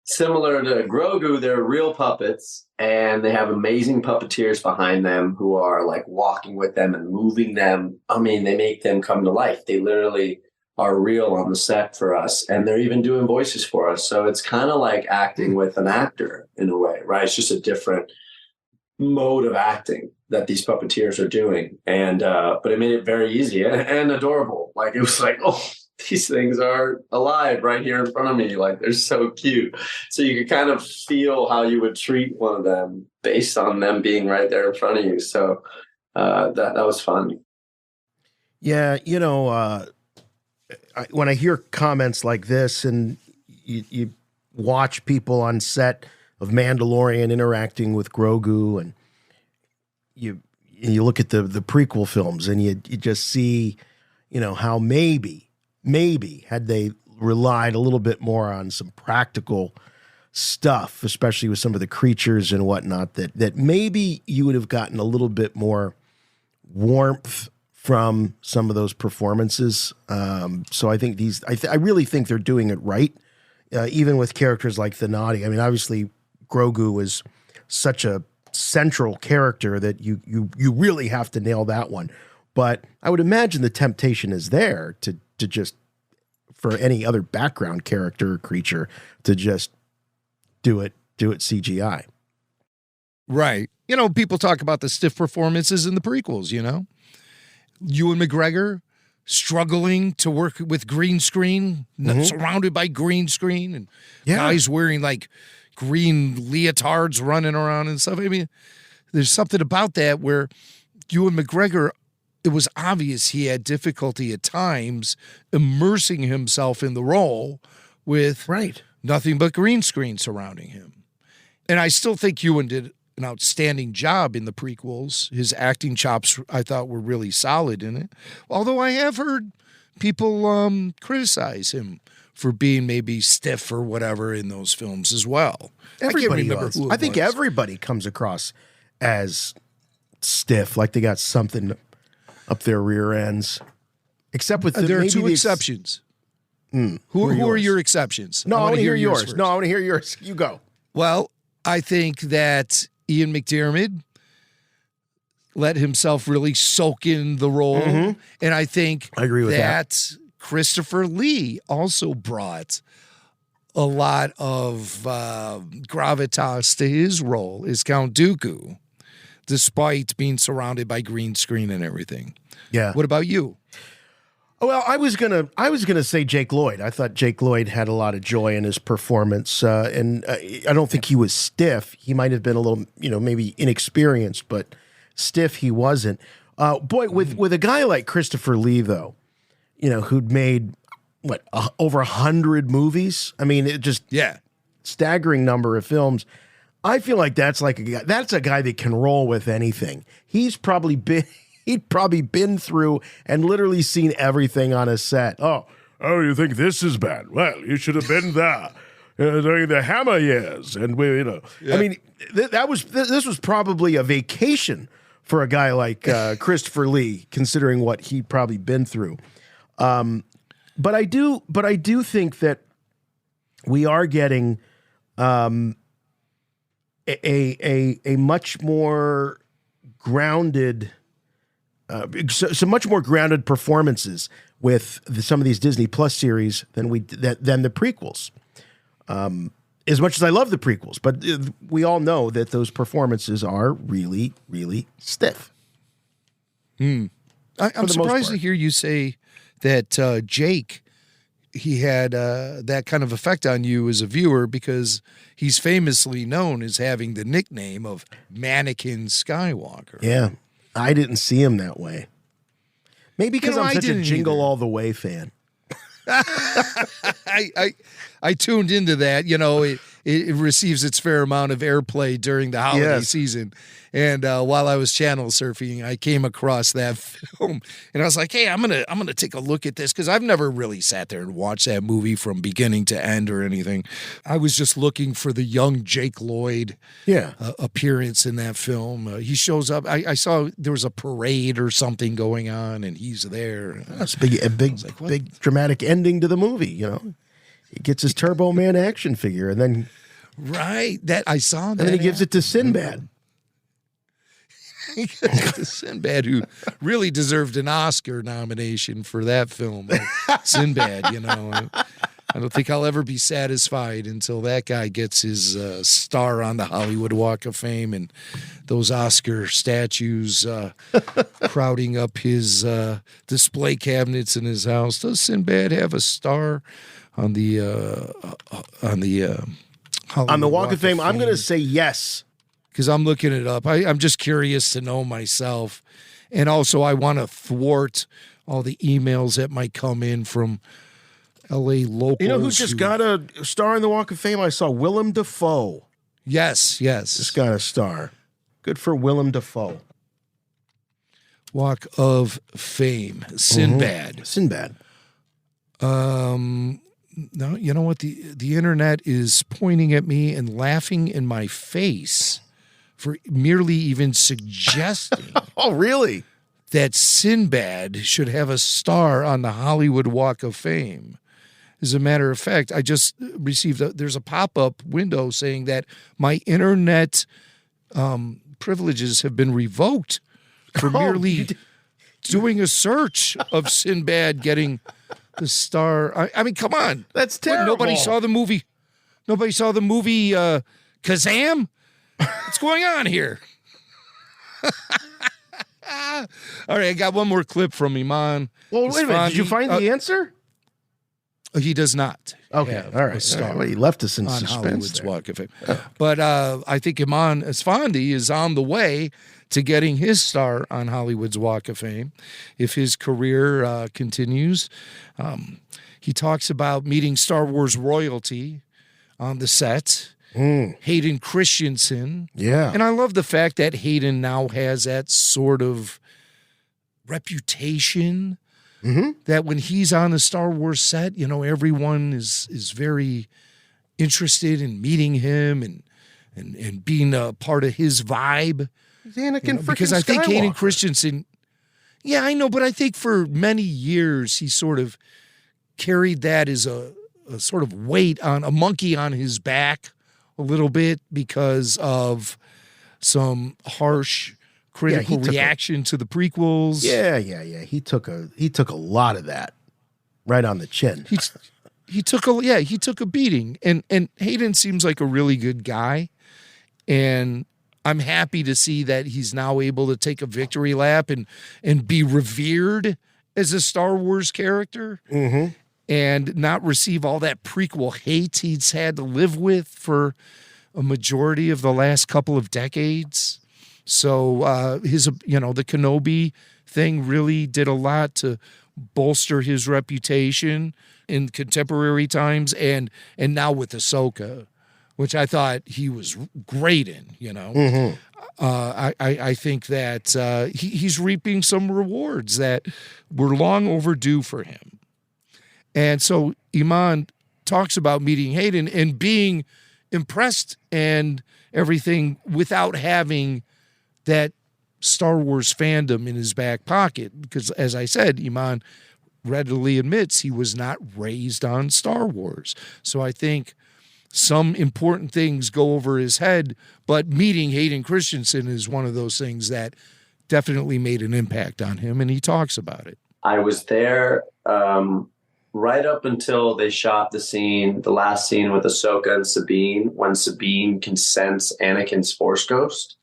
Speaker 21: Similar to Grogu, they're real puppets, and they have amazing puppeteers behind them who are like walking with them and moving them. I mean, they make them come to life. They literally are real on the set for us, and they're even doing voices for us. So it's kind of like acting with an actor in a way, right? It's just a different mode of acting that these puppeteers are doing. And but it made it very easy and adorable. Like it was like, oh, these things are alive right here in front of me. Like they're so cute. So you could kind of feel how you would treat one of them based on them being right there in front of you. So that was fun.
Speaker 8: Yeah, when I hear comments like this, and you watch people on set of Mandalorian interacting with Grogu, and you look at the prequel films, and you just see, how maybe had they relied a little bit more on some practical stuff, especially with some of the creatures and whatnot, that maybe you would have gotten a little bit more warmth from some of those performances. So I think I really think they're doing it right, even with characters like the Nadi. I mean, obviously Grogu is such a central character that you really have to nail that one. But I would imagine the temptation is there to just, for any other background character or creature, to just do it CGI.
Speaker 10: Right. People talk about the stiff performances in the prequels, Ewan McGregor struggling to work with green screen, surrounded by green screen, and guys wearing like green leotards running around and stuff. I mean, there's something about that where Ewan McGregor, it was obvious he had difficulty at times immersing himself in the role with nothing but green screen surrounding him. And I still think Ewan did an outstanding job in the prequels. His acting chops, I thought, were really solid in it. Although I have heard people criticize him for being maybe stiff or whatever in those films as well.
Speaker 8: Everybody
Speaker 10: I can't remember who it
Speaker 8: I think
Speaker 10: was.
Speaker 8: everybody comes across as stiff, like they got something up their rear ends. Except with
Speaker 10: there are
Speaker 8: maybe
Speaker 10: two
Speaker 8: the
Speaker 10: exceptions.
Speaker 8: Who
Speaker 10: Who are your exceptions?
Speaker 8: No, I want to hear yours.
Speaker 10: first.
Speaker 8: No, I want to hear yours. You go.
Speaker 10: Well, I think that Ian McDiarmid let himself really soak in the role.
Speaker 8: Mhm.
Speaker 10: And I think
Speaker 8: I agree with that.
Speaker 10: Christopher Lee also brought a lot of gravitas to his role as Count Dooku, despite being surrounded by green screen and everything.
Speaker 8: Yeah.
Speaker 10: What about you?
Speaker 8: Well, I was gonna say Jake Lloyd. I thought Jake Lloyd had a lot of joy in his performance, and I don't think he was stiff. He might have been a little, maybe inexperienced, but stiff he wasn't. Boy, with a guy like Christopher Lee, though, who'd made over 100 movies. I mean, it just staggering number of films. I feel like that's a guy that can roll with anything. He'd probably been through and literally seen everything on a set.
Speaker 6: Oh, you think this is bad? Well, you should have been there during the Hammer years, and
Speaker 8: I mean, this was probably a vacation for a guy like Christopher Lee, considering what he'd probably been through. But I do think that we are getting a much more grounded, some much more grounded performances with some of these Disney Plus series than the prequels. As much as I love the prequels, but we all know that those performances are really, really stiff.
Speaker 10: I'm surprised to hear you say that Jake, he had that kind of effect on you as a viewer, because he's famously known as having the nickname of Mannequin Skywalker.
Speaker 8: Yeah, I didn't see him that way. Maybe because I'm such a Jingle All the Way fan.
Speaker 10: I tuned into that. It receives its fair amount of airplay during the holiday season. And while I was channel surfing, I came across that film, and I was like, "Hey, I'm gonna take a look at this," because I've never really sat there and watched that movie from beginning to end or anything. I was just looking for the young Jake Lloyd appearance in that film. He shows up. I saw there was a parade or something going on, and he's there.
Speaker 8: That's a big dramatic ending to the movie. He gets his Turbo Man action figure, and then
Speaker 10: that I saw that,
Speaker 8: and then he gives it to Sinbad.
Speaker 10: To Sinbad, who really deserved an Oscar nomination for that film. Sinbad, I don't think I'll ever be satisfied until that guy gets his star on the Hollywood Walk of Fame and those Oscar statues crowding up his display cabinets in his house. Does Sinbad have a star on the Hollywood
Speaker 8: Walk of Fame? I'm going to say yes.
Speaker 10: Because I'm looking it up. I'm just curious to know myself. And also, I want to thwart all the emails that might come in from L.A. locals.
Speaker 8: You know who just got a star in the Walk of Fame? I saw Willem Dafoe.
Speaker 10: Yes.
Speaker 8: Just got a star. Good for Willem Dafoe.
Speaker 10: Walk of Fame. Sinbad.
Speaker 8: Sinbad.
Speaker 10: No, you know what? The internet is pointing at me and laughing in my face for merely even suggesting.
Speaker 8: Oh, really?
Speaker 10: That Sinbad should have a star on the Hollywood Walk of Fame. As a matter of fact, I just received there's a pop-up window saying that my internet privileges have been revoked for merely doing a search of Sinbad getting the star. I mean, come on.
Speaker 8: That's terrible.
Speaker 10: Nobody saw the movie. Kazam? What's going on here? All right, I got one more clip from Eman.
Speaker 8: Well, wait a minute. Did you find the answer?
Speaker 10: He does not.
Speaker 8: Okay, all right. Well, he left us in suspense.
Speaker 10: Hollywood's Walk of Fame. But I think Eman Esfandi is on the way to getting his star on Hollywood's Walk of Fame if his career continues. He talks about meeting Star Wars royalty on the set. Hayden Christensen.
Speaker 8: Yeah.
Speaker 10: And I love the fact that Hayden now has that sort of reputation that when he's on the Star Wars set, everyone is very interested in meeting him and being a part of his vibe.
Speaker 8: Anakin
Speaker 10: because I think
Speaker 8: Skywalker.
Speaker 10: Hayden Christensen, yeah, I know, but I think for many years he sort of carried that as a sort of weight on a monkey on his back a little bit because of some harsh critical reaction to the prequels.
Speaker 8: Yeah. He took a lot of that right on the chin.
Speaker 10: He took a beating, and Hayden seems like a really good guy, and I'm happy to see that he's now able to take a victory lap and be revered as a Star Wars character. And not receive all that prequel hate he's had to live with for a majority of the last couple of decades. So the Kenobi thing really did a lot to bolster his reputation in contemporary times, and now with Ahsoka, which I thought he was great in, you know.
Speaker 8: Mm-hmm.
Speaker 10: I think that he's reaping some rewards that were long overdue for him. And so Eman talks about meeting Hayden and being impressed and everything without having that Star Wars fandom in his back pocket. Because as I said, Eman readily admits he was not raised on Star Wars. So I think some important things go over his head, but meeting Hayden Christensen is one of those things that definitely made an impact on him, and he talks about it.
Speaker 21: I was there right up until they shot the last scene with Ahsoka and Sabine, when Sabine can sense Anakin's Force Ghost,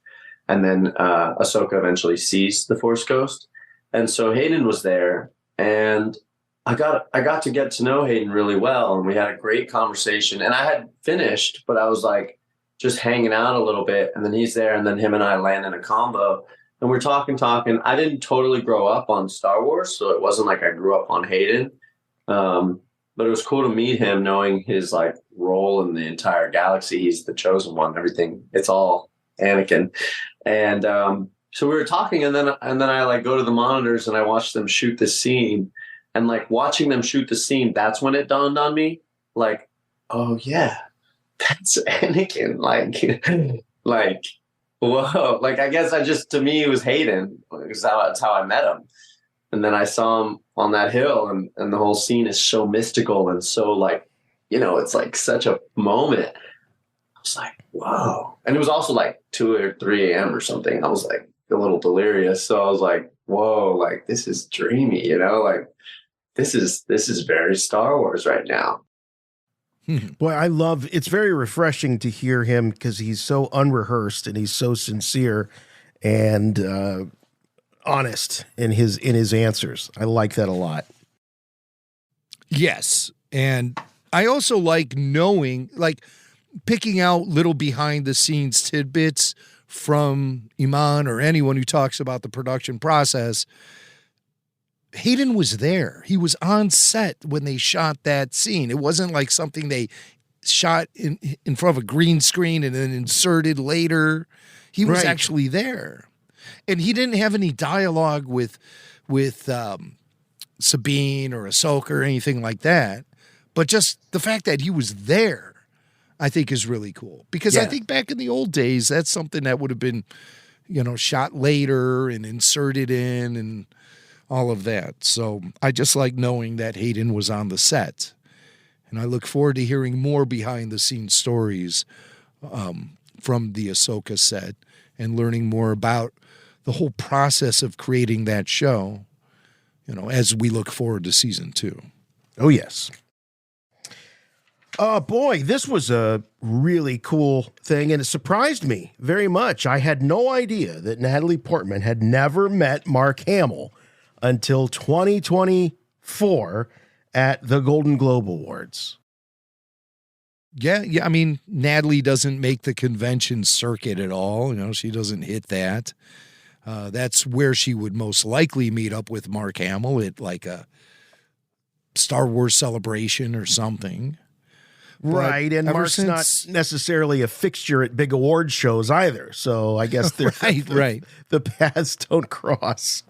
Speaker 21: and then Ahsoka eventually sees the Force Ghost. And so Hayden was there, and I got to get to know Hayden really well, and we had a great conversation. And I had finished, but I was like just hanging out a little bit, and then he's there, and then him and I land in a combo, and we're talking. I didn't totally grow up on Star Wars, so it wasn't like I grew up on Hayden, but it was cool to meet him, knowing his like role in the entire galaxy. He's the chosen one. Everything, it's all Anakin, and so we were talking, and then I like go to the monitors and I watch them shoot this scene. And like watching them shoot the scene, that's when it dawned on me, like, oh yeah, that's Anakin. Like, whoa. Like, I guess to me, it was Hayden. That's how I met him. And then I saw him on that hill, and the whole scene is so mystical and so like, you know, it's like such a moment. I was like, whoa. And it was also like 2 or 3 a.m. or something. I was like a little delirious. So I was like, whoa, like this is dreamy, you know, like, this is very Star Wars right now.
Speaker 8: Boy, it's very refreshing to hear him because he's so unrehearsed and he's so sincere and honest in his answers. I like that a lot.
Speaker 10: Yes. And I also like knowing, like picking out little behind the scenes tidbits from Eman or anyone who talks about the production process. Hayden was there. He was on set when they shot that scene. It wasn't like something they shot in front of a green screen and then inserted later. He was actually there. And he didn't have any dialogue with Sabine or Ahsoka or anything like that. But just the fact that he was there, I think is really cool. Because I think back in the old days, that's something that would have been, you know, shot later and inserted in and all of that. So I just like knowing that Hayden was on the set. And I look forward to hearing more behind the scenes stories from the Ahsoka set and learning more about the whole process of creating that show, you know, as we look forward to season 2.
Speaker 8: Oh, yes. Boy, this was a really cool thing, and it surprised me very much. I had no idea that Natalie Portman had never met Mark Hamill until 2024 at the Golden Globe Awards.
Speaker 10: Yeah. I mean, Natalie doesn't make the convention circuit at all. You know, she doesn't hit that. That's where she would most likely meet up with Mark Hamill at like a Star Wars celebration or something.
Speaker 8: Right, and Mark's not necessarily a fixture at big award shows either. So I guess the paths don't cross.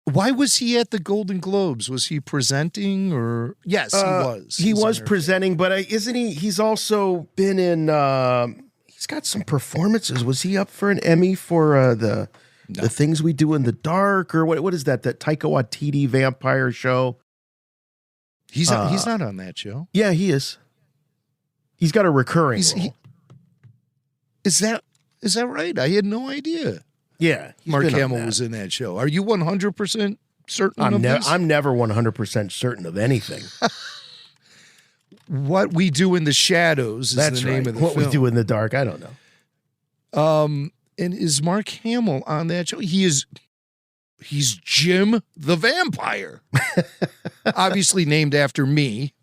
Speaker 10: Why was he at the Golden Globes? Was he presenting or? Yes, he was.
Speaker 8: He was presenting, but isn't he? He's also been in, he's got some performances. Was he up for an Emmy for the Things We Do in the Dark or what is that Taika Waititi vampire show?
Speaker 10: He's not on that show.
Speaker 8: Yeah, he is. He's got a recurring role.
Speaker 10: Is that right? I had no idea.
Speaker 8: Yeah,
Speaker 10: Mark Hamill was in that show. Are you 100% certain of this?
Speaker 8: I'm never 100% certain of anything.
Speaker 10: What We Do in the Shadows is the name of the film.
Speaker 8: What We Do in the Dark, I don't know.
Speaker 10: And is Mark Hamill on that show? He's Jim the Vampire. Obviously named after me.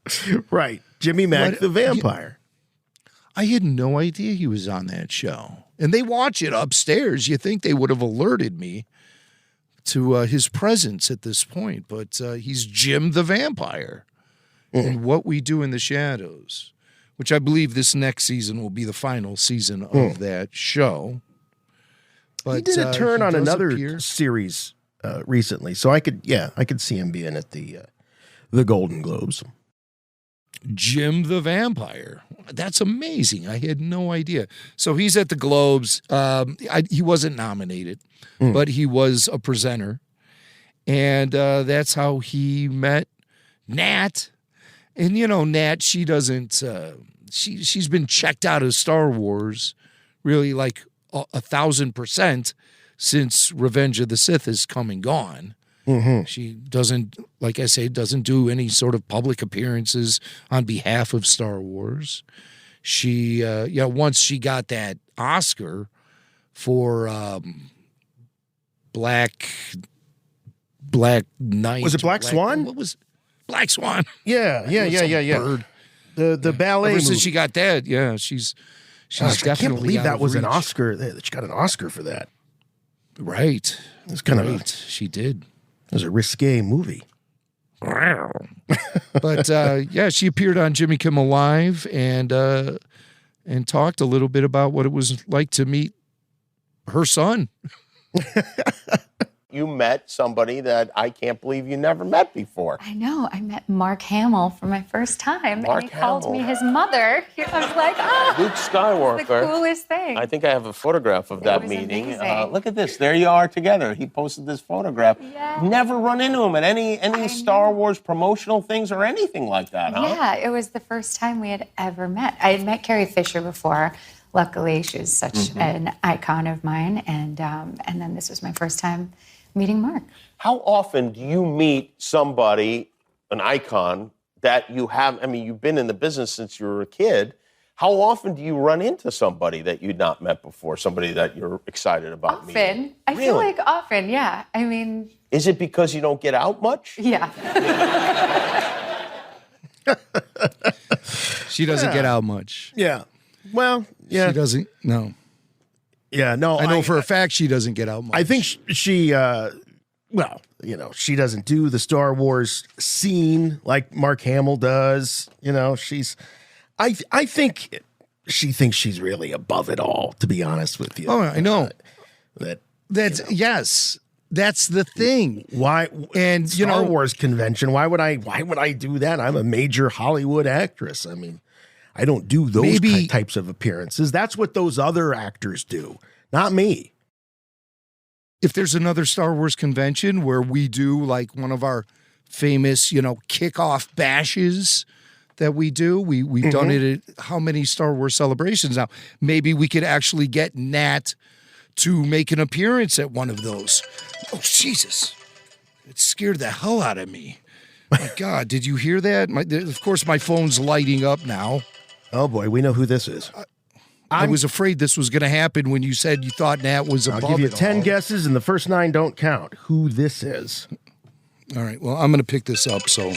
Speaker 8: Right. Jimmy Mack the Vampire.
Speaker 10: I had no idea he was on that show. And they watch it upstairs. You think they would have alerted me to his presence at this point, but he's Jim the Vampire in What We Do in the Shadows, which I believe this next season will be the final season of that show. But
Speaker 8: he did a turn on another series recently, so I could see him being at the Golden Globes.
Speaker 10: Jim the Vampire. That's amazing. I had no idea. So he's at the Globes. He wasn't nominated, but he was a presenter. And that's how he met Nat. And, you know, Nat, she doesn't, she's been checked out of Star Wars really like 1,000% since Revenge of the Sith has come and gone. She doesn't, like I say, doesn't do any sort of public appearances on behalf of Star Wars. She, once she got that Oscar for Black Knight.
Speaker 8: Was it Black Swan?
Speaker 10: What was Black Swan?
Speaker 8: Yeah.
Speaker 10: Bird.
Speaker 8: The ballet.
Speaker 10: Ever since
Speaker 8: movie.
Speaker 10: she got that, she's definitely.
Speaker 8: I can't believe
Speaker 10: out
Speaker 8: that
Speaker 10: of
Speaker 8: was an
Speaker 10: reach.
Speaker 8: Oscar. That she got an Oscar for that.
Speaker 10: Right.
Speaker 8: It's kind of
Speaker 10: she did.
Speaker 8: It was a risque movie.
Speaker 10: But she appeared on Jimmy Kimmel Live and talked a little bit about what it was like to meet her son.
Speaker 1: You met somebody that I can't believe you never met before.
Speaker 22: I know. I met Mark Hamill for my first time,
Speaker 1: Mark
Speaker 22: and he called
Speaker 1: Hamill.
Speaker 22: me his mother. I was like,
Speaker 1: Luke Skywalker.
Speaker 22: it's the coolest thing.
Speaker 1: I think I have a photograph of that
Speaker 22: was
Speaker 1: meeting.
Speaker 22: amazing.
Speaker 1: Look at this. There you are together. He posted this photograph.
Speaker 22: Yeah.
Speaker 1: Never run into him at any Star Wars promotional things or anything like that, huh?
Speaker 22: Yeah, it was the first time we had ever met. I had met Carrie Fisher before. Luckily, she was such an icon of mine, and then this was my first time meeting Mark.
Speaker 1: How often do you meet somebody, an icon, that you have, I mean, you've been in the business since you were a kid. How often do you run into somebody that you'd not met before, somebody that you're excited about meeting?
Speaker 22: I feel like often, yeah. I mean...
Speaker 1: Is it because you don't get out much?
Speaker 22: Yeah.
Speaker 10: She doesn't get out much.
Speaker 8: Yeah. Well, yeah.
Speaker 10: She doesn't, no.
Speaker 8: Yeah, no.
Speaker 10: I know for a fact she doesn't get out much.
Speaker 8: I think she she doesn't do the Star Wars scene like Mark Hamill does. You know, I think she thinks she's really above it all, to be honest with you.
Speaker 10: Oh, I know.
Speaker 8: That's
Speaker 10: the thing.
Speaker 8: Why? And Star Wars convention. Why would I do that? I'm a major Hollywood actress. I mean, I don't do those types of appearances. That's what those other actors do, not me.
Speaker 10: If there's another Star Wars convention where we do like one of our famous, kickoff bashes that we do, we've done it at how many Star Wars celebrations now? Maybe we could actually get Nat to make an appearance at one of those. Oh, Jesus. It scared the hell out of me. My God, did you hear that? Of course, my phone's lighting up now.
Speaker 8: Oh, boy, we know who this is.
Speaker 10: I was afraid this was going to happen when you said you thought Nat was above it.
Speaker 8: I'll give you 10 guesses, and the first 9 don't count. Who this is.
Speaker 10: All right, well, I'm going to pick this up, so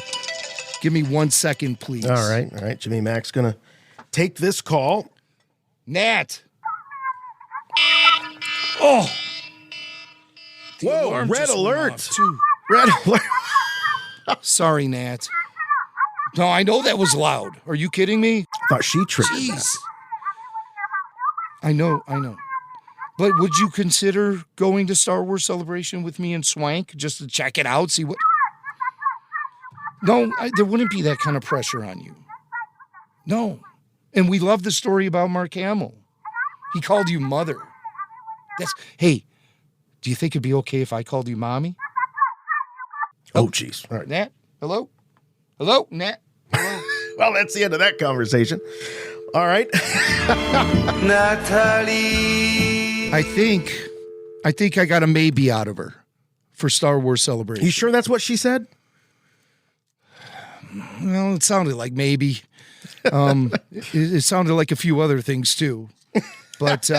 Speaker 10: give me 1 second, please.
Speaker 8: All right. Jimmy Mac's going to take this call.
Speaker 10: Nat! Oh!
Speaker 8: Whoa, red alert! Red alert!
Speaker 10: Sorry, Nat. No, I know that was loud. Are you kidding me?
Speaker 8: I thought she triggered that.
Speaker 10: I know. But would you consider going to Star Wars Celebration with me and Swank just to check it out, see what... No, there wouldn't be that kind of pressure on you. No. And we love the story about Mark Hamill. He called you mother. Hey, do you think it'd be okay if I called you mommy?
Speaker 8: Oh, jeez. All right.
Speaker 10: Nat, hello? Hello, Nat? Hello?
Speaker 8: Well, that's the end of that conversation. All right.
Speaker 10: Natalie. I think I got a maybe out of her for Star Wars Celebration.
Speaker 8: You sure that's what she said?
Speaker 10: Well, it sounded like maybe. It sounded like a few other things too. But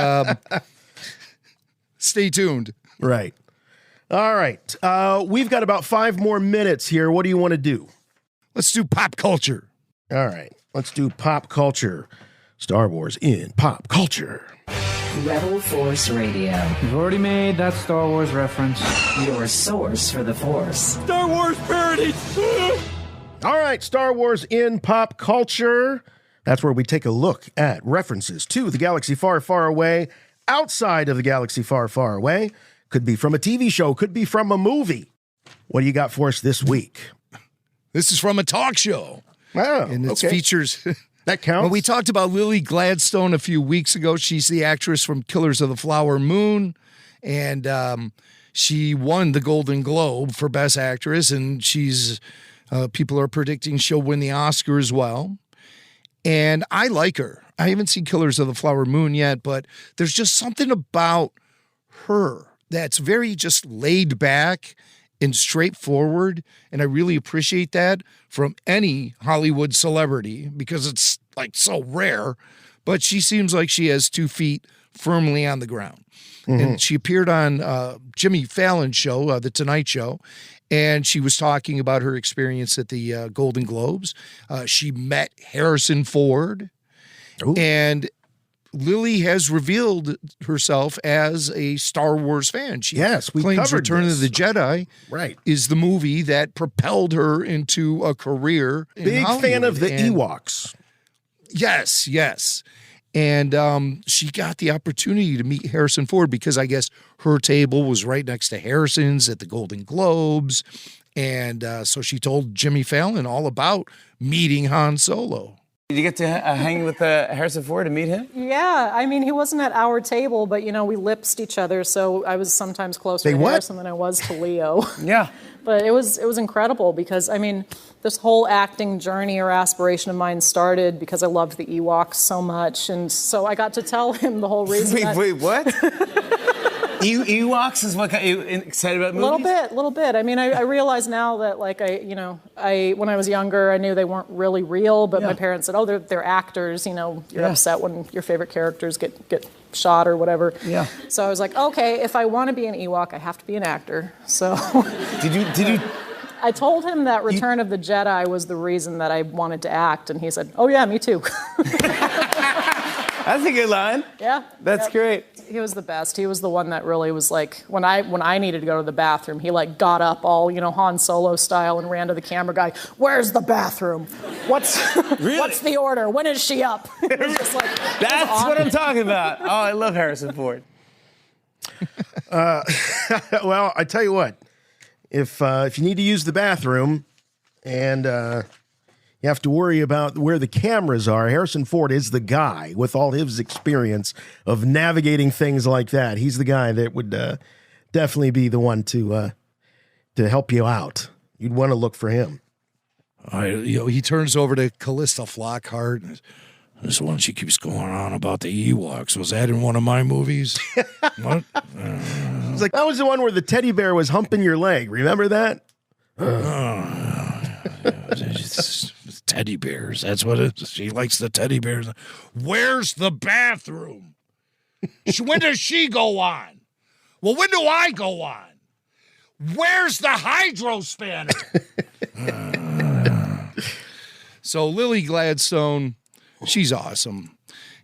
Speaker 10: stay tuned.
Speaker 8: Right. All right. We've got about 5 more minutes here. What do you want to do?
Speaker 10: Let's do pop culture.
Speaker 8: All right. Let's do pop culture. Star Wars in pop culture.
Speaker 3: Rebel Force Radio.
Speaker 7: You've already made that Star Wars reference.
Speaker 3: Your source for the Force.
Speaker 8: Star Wars parody. All right, Star Wars in pop culture. That's where we take a look at references to the galaxy far, far away, outside of the galaxy far, far away. Could be from a TV show, could be from a movie. What do you got for us this week?
Speaker 10: This is from a talk show.
Speaker 8: Oh,
Speaker 10: and it
Speaker 8: okay.
Speaker 10: features...
Speaker 8: That counts.
Speaker 10: When we talked about Lily Gladstone a few weeks ago, she's the actress from Killers of the Flower Moon, and she won the Golden Globe for Best Actress, and she's people are predicting she'll win the Oscar as well. And I like her. I haven't seen Killers of the Flower Moon yet, but there's just something about her that's very just laid back and straightforward, and I really appreciate that from any Hollywood celebrity because it's like so rare, but she seems like she has 2 feet firmly on the ground. Mm-hmm. And she appeared on Jimmy Fallon's show, The Tonight Show, and she was talking about her experience at the Golden Globes. She met Harrison Ford. Ooh. And Lily has revealed herself as a Star Wars fan. She
Speaker 8: we
Speaker 10: claims
Speaker 8: covered
Speaker 10: Return
Speaker 8: this.
Speaker 10: of the Jedi is the movie that propelled her into a career in
Speaker 8: Big
Speaker 10: Hollywood.
Speaker 8: fan of the Ewoks.
Speaker 10: Yes. And she got the opportunity to meet Harrison Ford because I guess her table was right next to Harrison's at the Golden Globes. And so she told Jimmy Fallon all about meeting Han Solo.
Speaker 23: Did you get to hang with Harrison Ford and meet him?
Speaker 24: Yeah, I mean, he wasn't at our table, but, you know, we lipsed each other, so I was sometimes closer to Harrison than I was to Leo.
Speaker 23: Yeah.
Speaker 24: But it was incredible because, I mean, this whole acting journey or aspiration of mine started because I loved the Ewoks so much, and so I got to tell him the whole reason
Speaker 23: Wait, what? Ewoks is what got you excited about movies?
Speaker 24: A little bit. I mean, I realize now that, like, when I was younger, I knew they weren't really real, but my parents said, oh, they're actors, you know, you're upset when your favorite characters get shot or whatever.
Speaker 23: Yeah.
Speaker 24: So I was like, okay, if I want to be an Ewok, I have to be an actor. So
Speaker 23: Did you
Speaker 24: I told him that Return of the Jedi was the reason that I wanted to act, and he said, oh yeah, me too.
Speaker 23: That's a good line.
Speaker 24: Yeah.
Speaker 23: That's great.
Speaker 24: He was the best. He was the one that really was like, when I needed to go to the bathroom, he like got up all, you know, Han Solo style and ran to the camera guy, where's the bathroom? What's the order? When is she up? It was just like,
Speaker 23: That's what I'm talking about. Oh, I love Harrison Ford.
Speaker 8: Well, I tell you what, if you need to use the bathroom and you have to worry about where the cameras are, Harrison Ford is the guy with all his experience of navigating things like that. He's the guy that would definitely be the one to help you out. You'd want to look for him.
Speaker 10: He turns over to Callista Flockhart. This one, she keeps going on about the Ewoks. Was that in one of my movies? What?
Speaker 8: It's like, that was the one where the teddy bear was humping your leg. Remember that?
Speaker 10: Teddy bears. That's what it is. She likes the teddy bears. Where's the bathroom? When does she go on? Well, when do I go on? Where's the hydro spanner? So Lily Gladstone, she's awesome.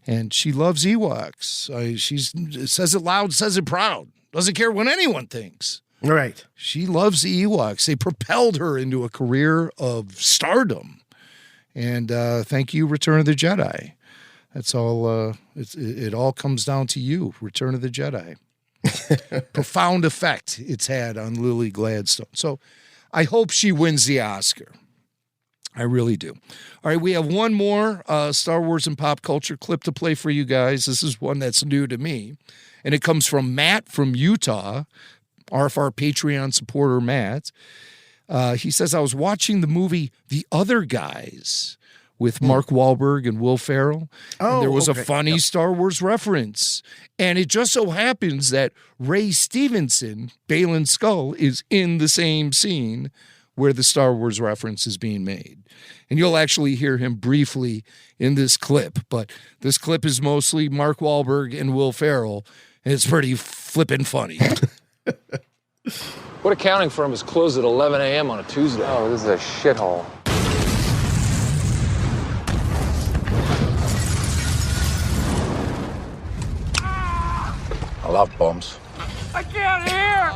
Speaker 10: And she loves Ewoks. She says it loud, says it proud. Doesn't care what anyone thinks.
Speaker 8: Right.
Speaker 10: She loves the Ewoks. They propelled her into a career of stardom. And thank you, Return of the Jedi. That's all. It all comes down to you, Return of the Jedi. Profound effect it's had on Lily Gladstone. So I hope she wins the Oscar. I really do. All right, we have one more Star Wars and pop culture clip to play for you guys. This is one that's new to me. And it comes from Matt from Utah, our Patreon supporter, Matt. He says, I was watching the movie The Other Guys with Mark Wahlberg and Will Ferrell. And there was a funny Star Wars reference. And it just so happens that Ray Stevenson, Baylan Skoll, is in the same scene where the Star Wars reference is being made. And you'll actually hear him briefly in this clip. But this clip is mostly Mark Wahlberg and Will Ferrell. And it's pretty flippin' funny.
Speaker 25: What accounting firm is closed at 11 a.m. on a Tuesday? Oh, this is a shithole. I love bombs.
Speaker 4: I can't hear!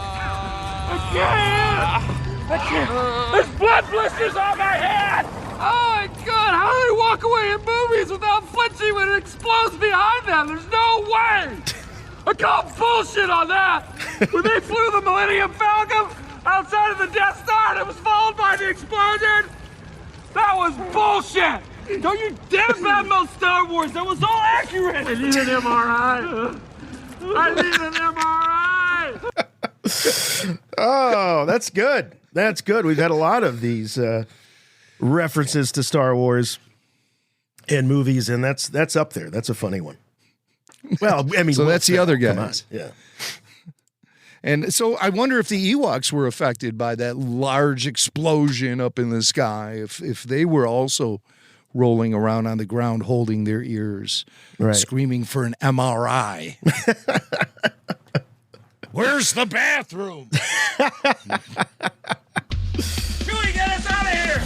Speaker 4: I can't! There's blood blisters on my head! Oh my god, how do they walk away in movies without flinching when it explodes behind them? There's no way! I call bullshit on that! When they flew the Millennium Falcon outside of the Death Star and it was followed by the explosion, that was bullshit! Don't you dare badmouth Star Wars, that was all accurate! I need an MRI! I need an MRI!
Speaker 8: Oh, that's good. That's good. We've had a lot of these references to Star Wars in movies, and that's up there. That's a funny one. Well, I mean,
Speaker 10: so that's the other guys.
Speaker 8: Yeah.
Speaker 10: And so I wonder if the Ewoks were affected by that large explosion up in the sky, if they were also rolling around on the ground holding their ears, screaming for an MRI. Where's the bathroom?
Speaker 4: Chewie, get us out of here!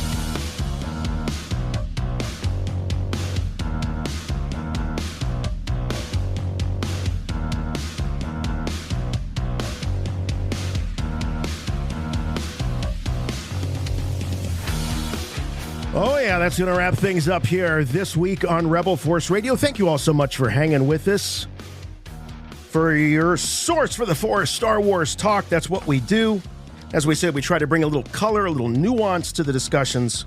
Speaker 8: Oh, yeah, that's going to wrap things up here this week on Rebel Force Radio. Thank you all so much for hanging with us. For your source for the Force Star Wars talk, that's what we do. As we said, we try to bring a little color, a little nuance to the discussions.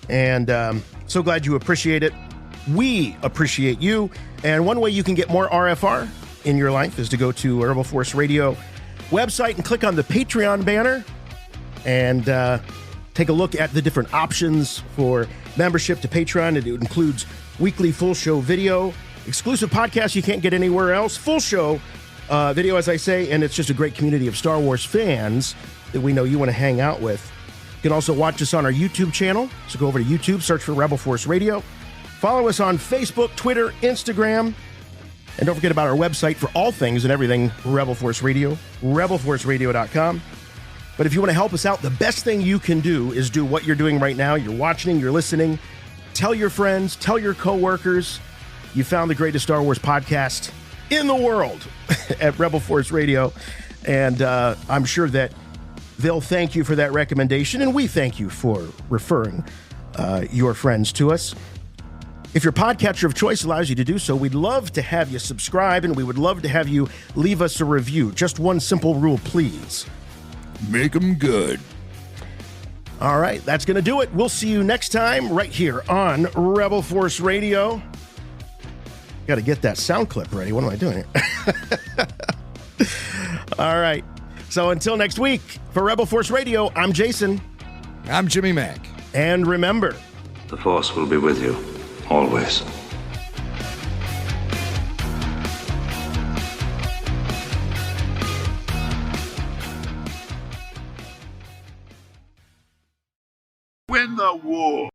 Speaker 8: And so glad you appreciate it. We appreciate you. And one way you can get more RFR in your life is to go to Rebel Force Radio website and click on the Patreon banner and take a look at the different options for membership to Patreon. It includes weekly full show video, exclusive podcasts you can't get anywhere else, full show video, as I say, and it's just a great community of Star Wars fans that we know you want to hang out with. You can also watch us on our YouTube channel. So go over to YouTube, search for Rebel Force Radio. Follow us on Facebook, Twitter, Instagram. And don't forget about our website for all things and everything Rebel Force Radio, rebelforceradio.com. But if you want to help us out, the best thing you can do is do what you're doing right now. You're watching, you're listening. Tell your friends, tell your coworkers. You found the greatest Star Wars podcast in the world at Rebel Force Radio. And I'm sure that they'll thank you for that recommendation. And we thank you for referring your friends to us. If your podcatcher of choice allows you to do so, we'd love to have you subscribe, and we would love to have you leave us a review. Just one simple rule, please.
Speaker 10: Make them good.
Speaker 8: All right, that's going to do it. We'll see you next time right here on Rebel Force Radio. Got to get that sound clip ready. What am I doing here? All right. So until next week, for Rebel Force Radio, I'm Jason.
Speaker 10: I'm Jimmy Mack.
Speaker 8: And remember,
Speaker 5: the Force will be with you, always.
Speaker 9: Win the war.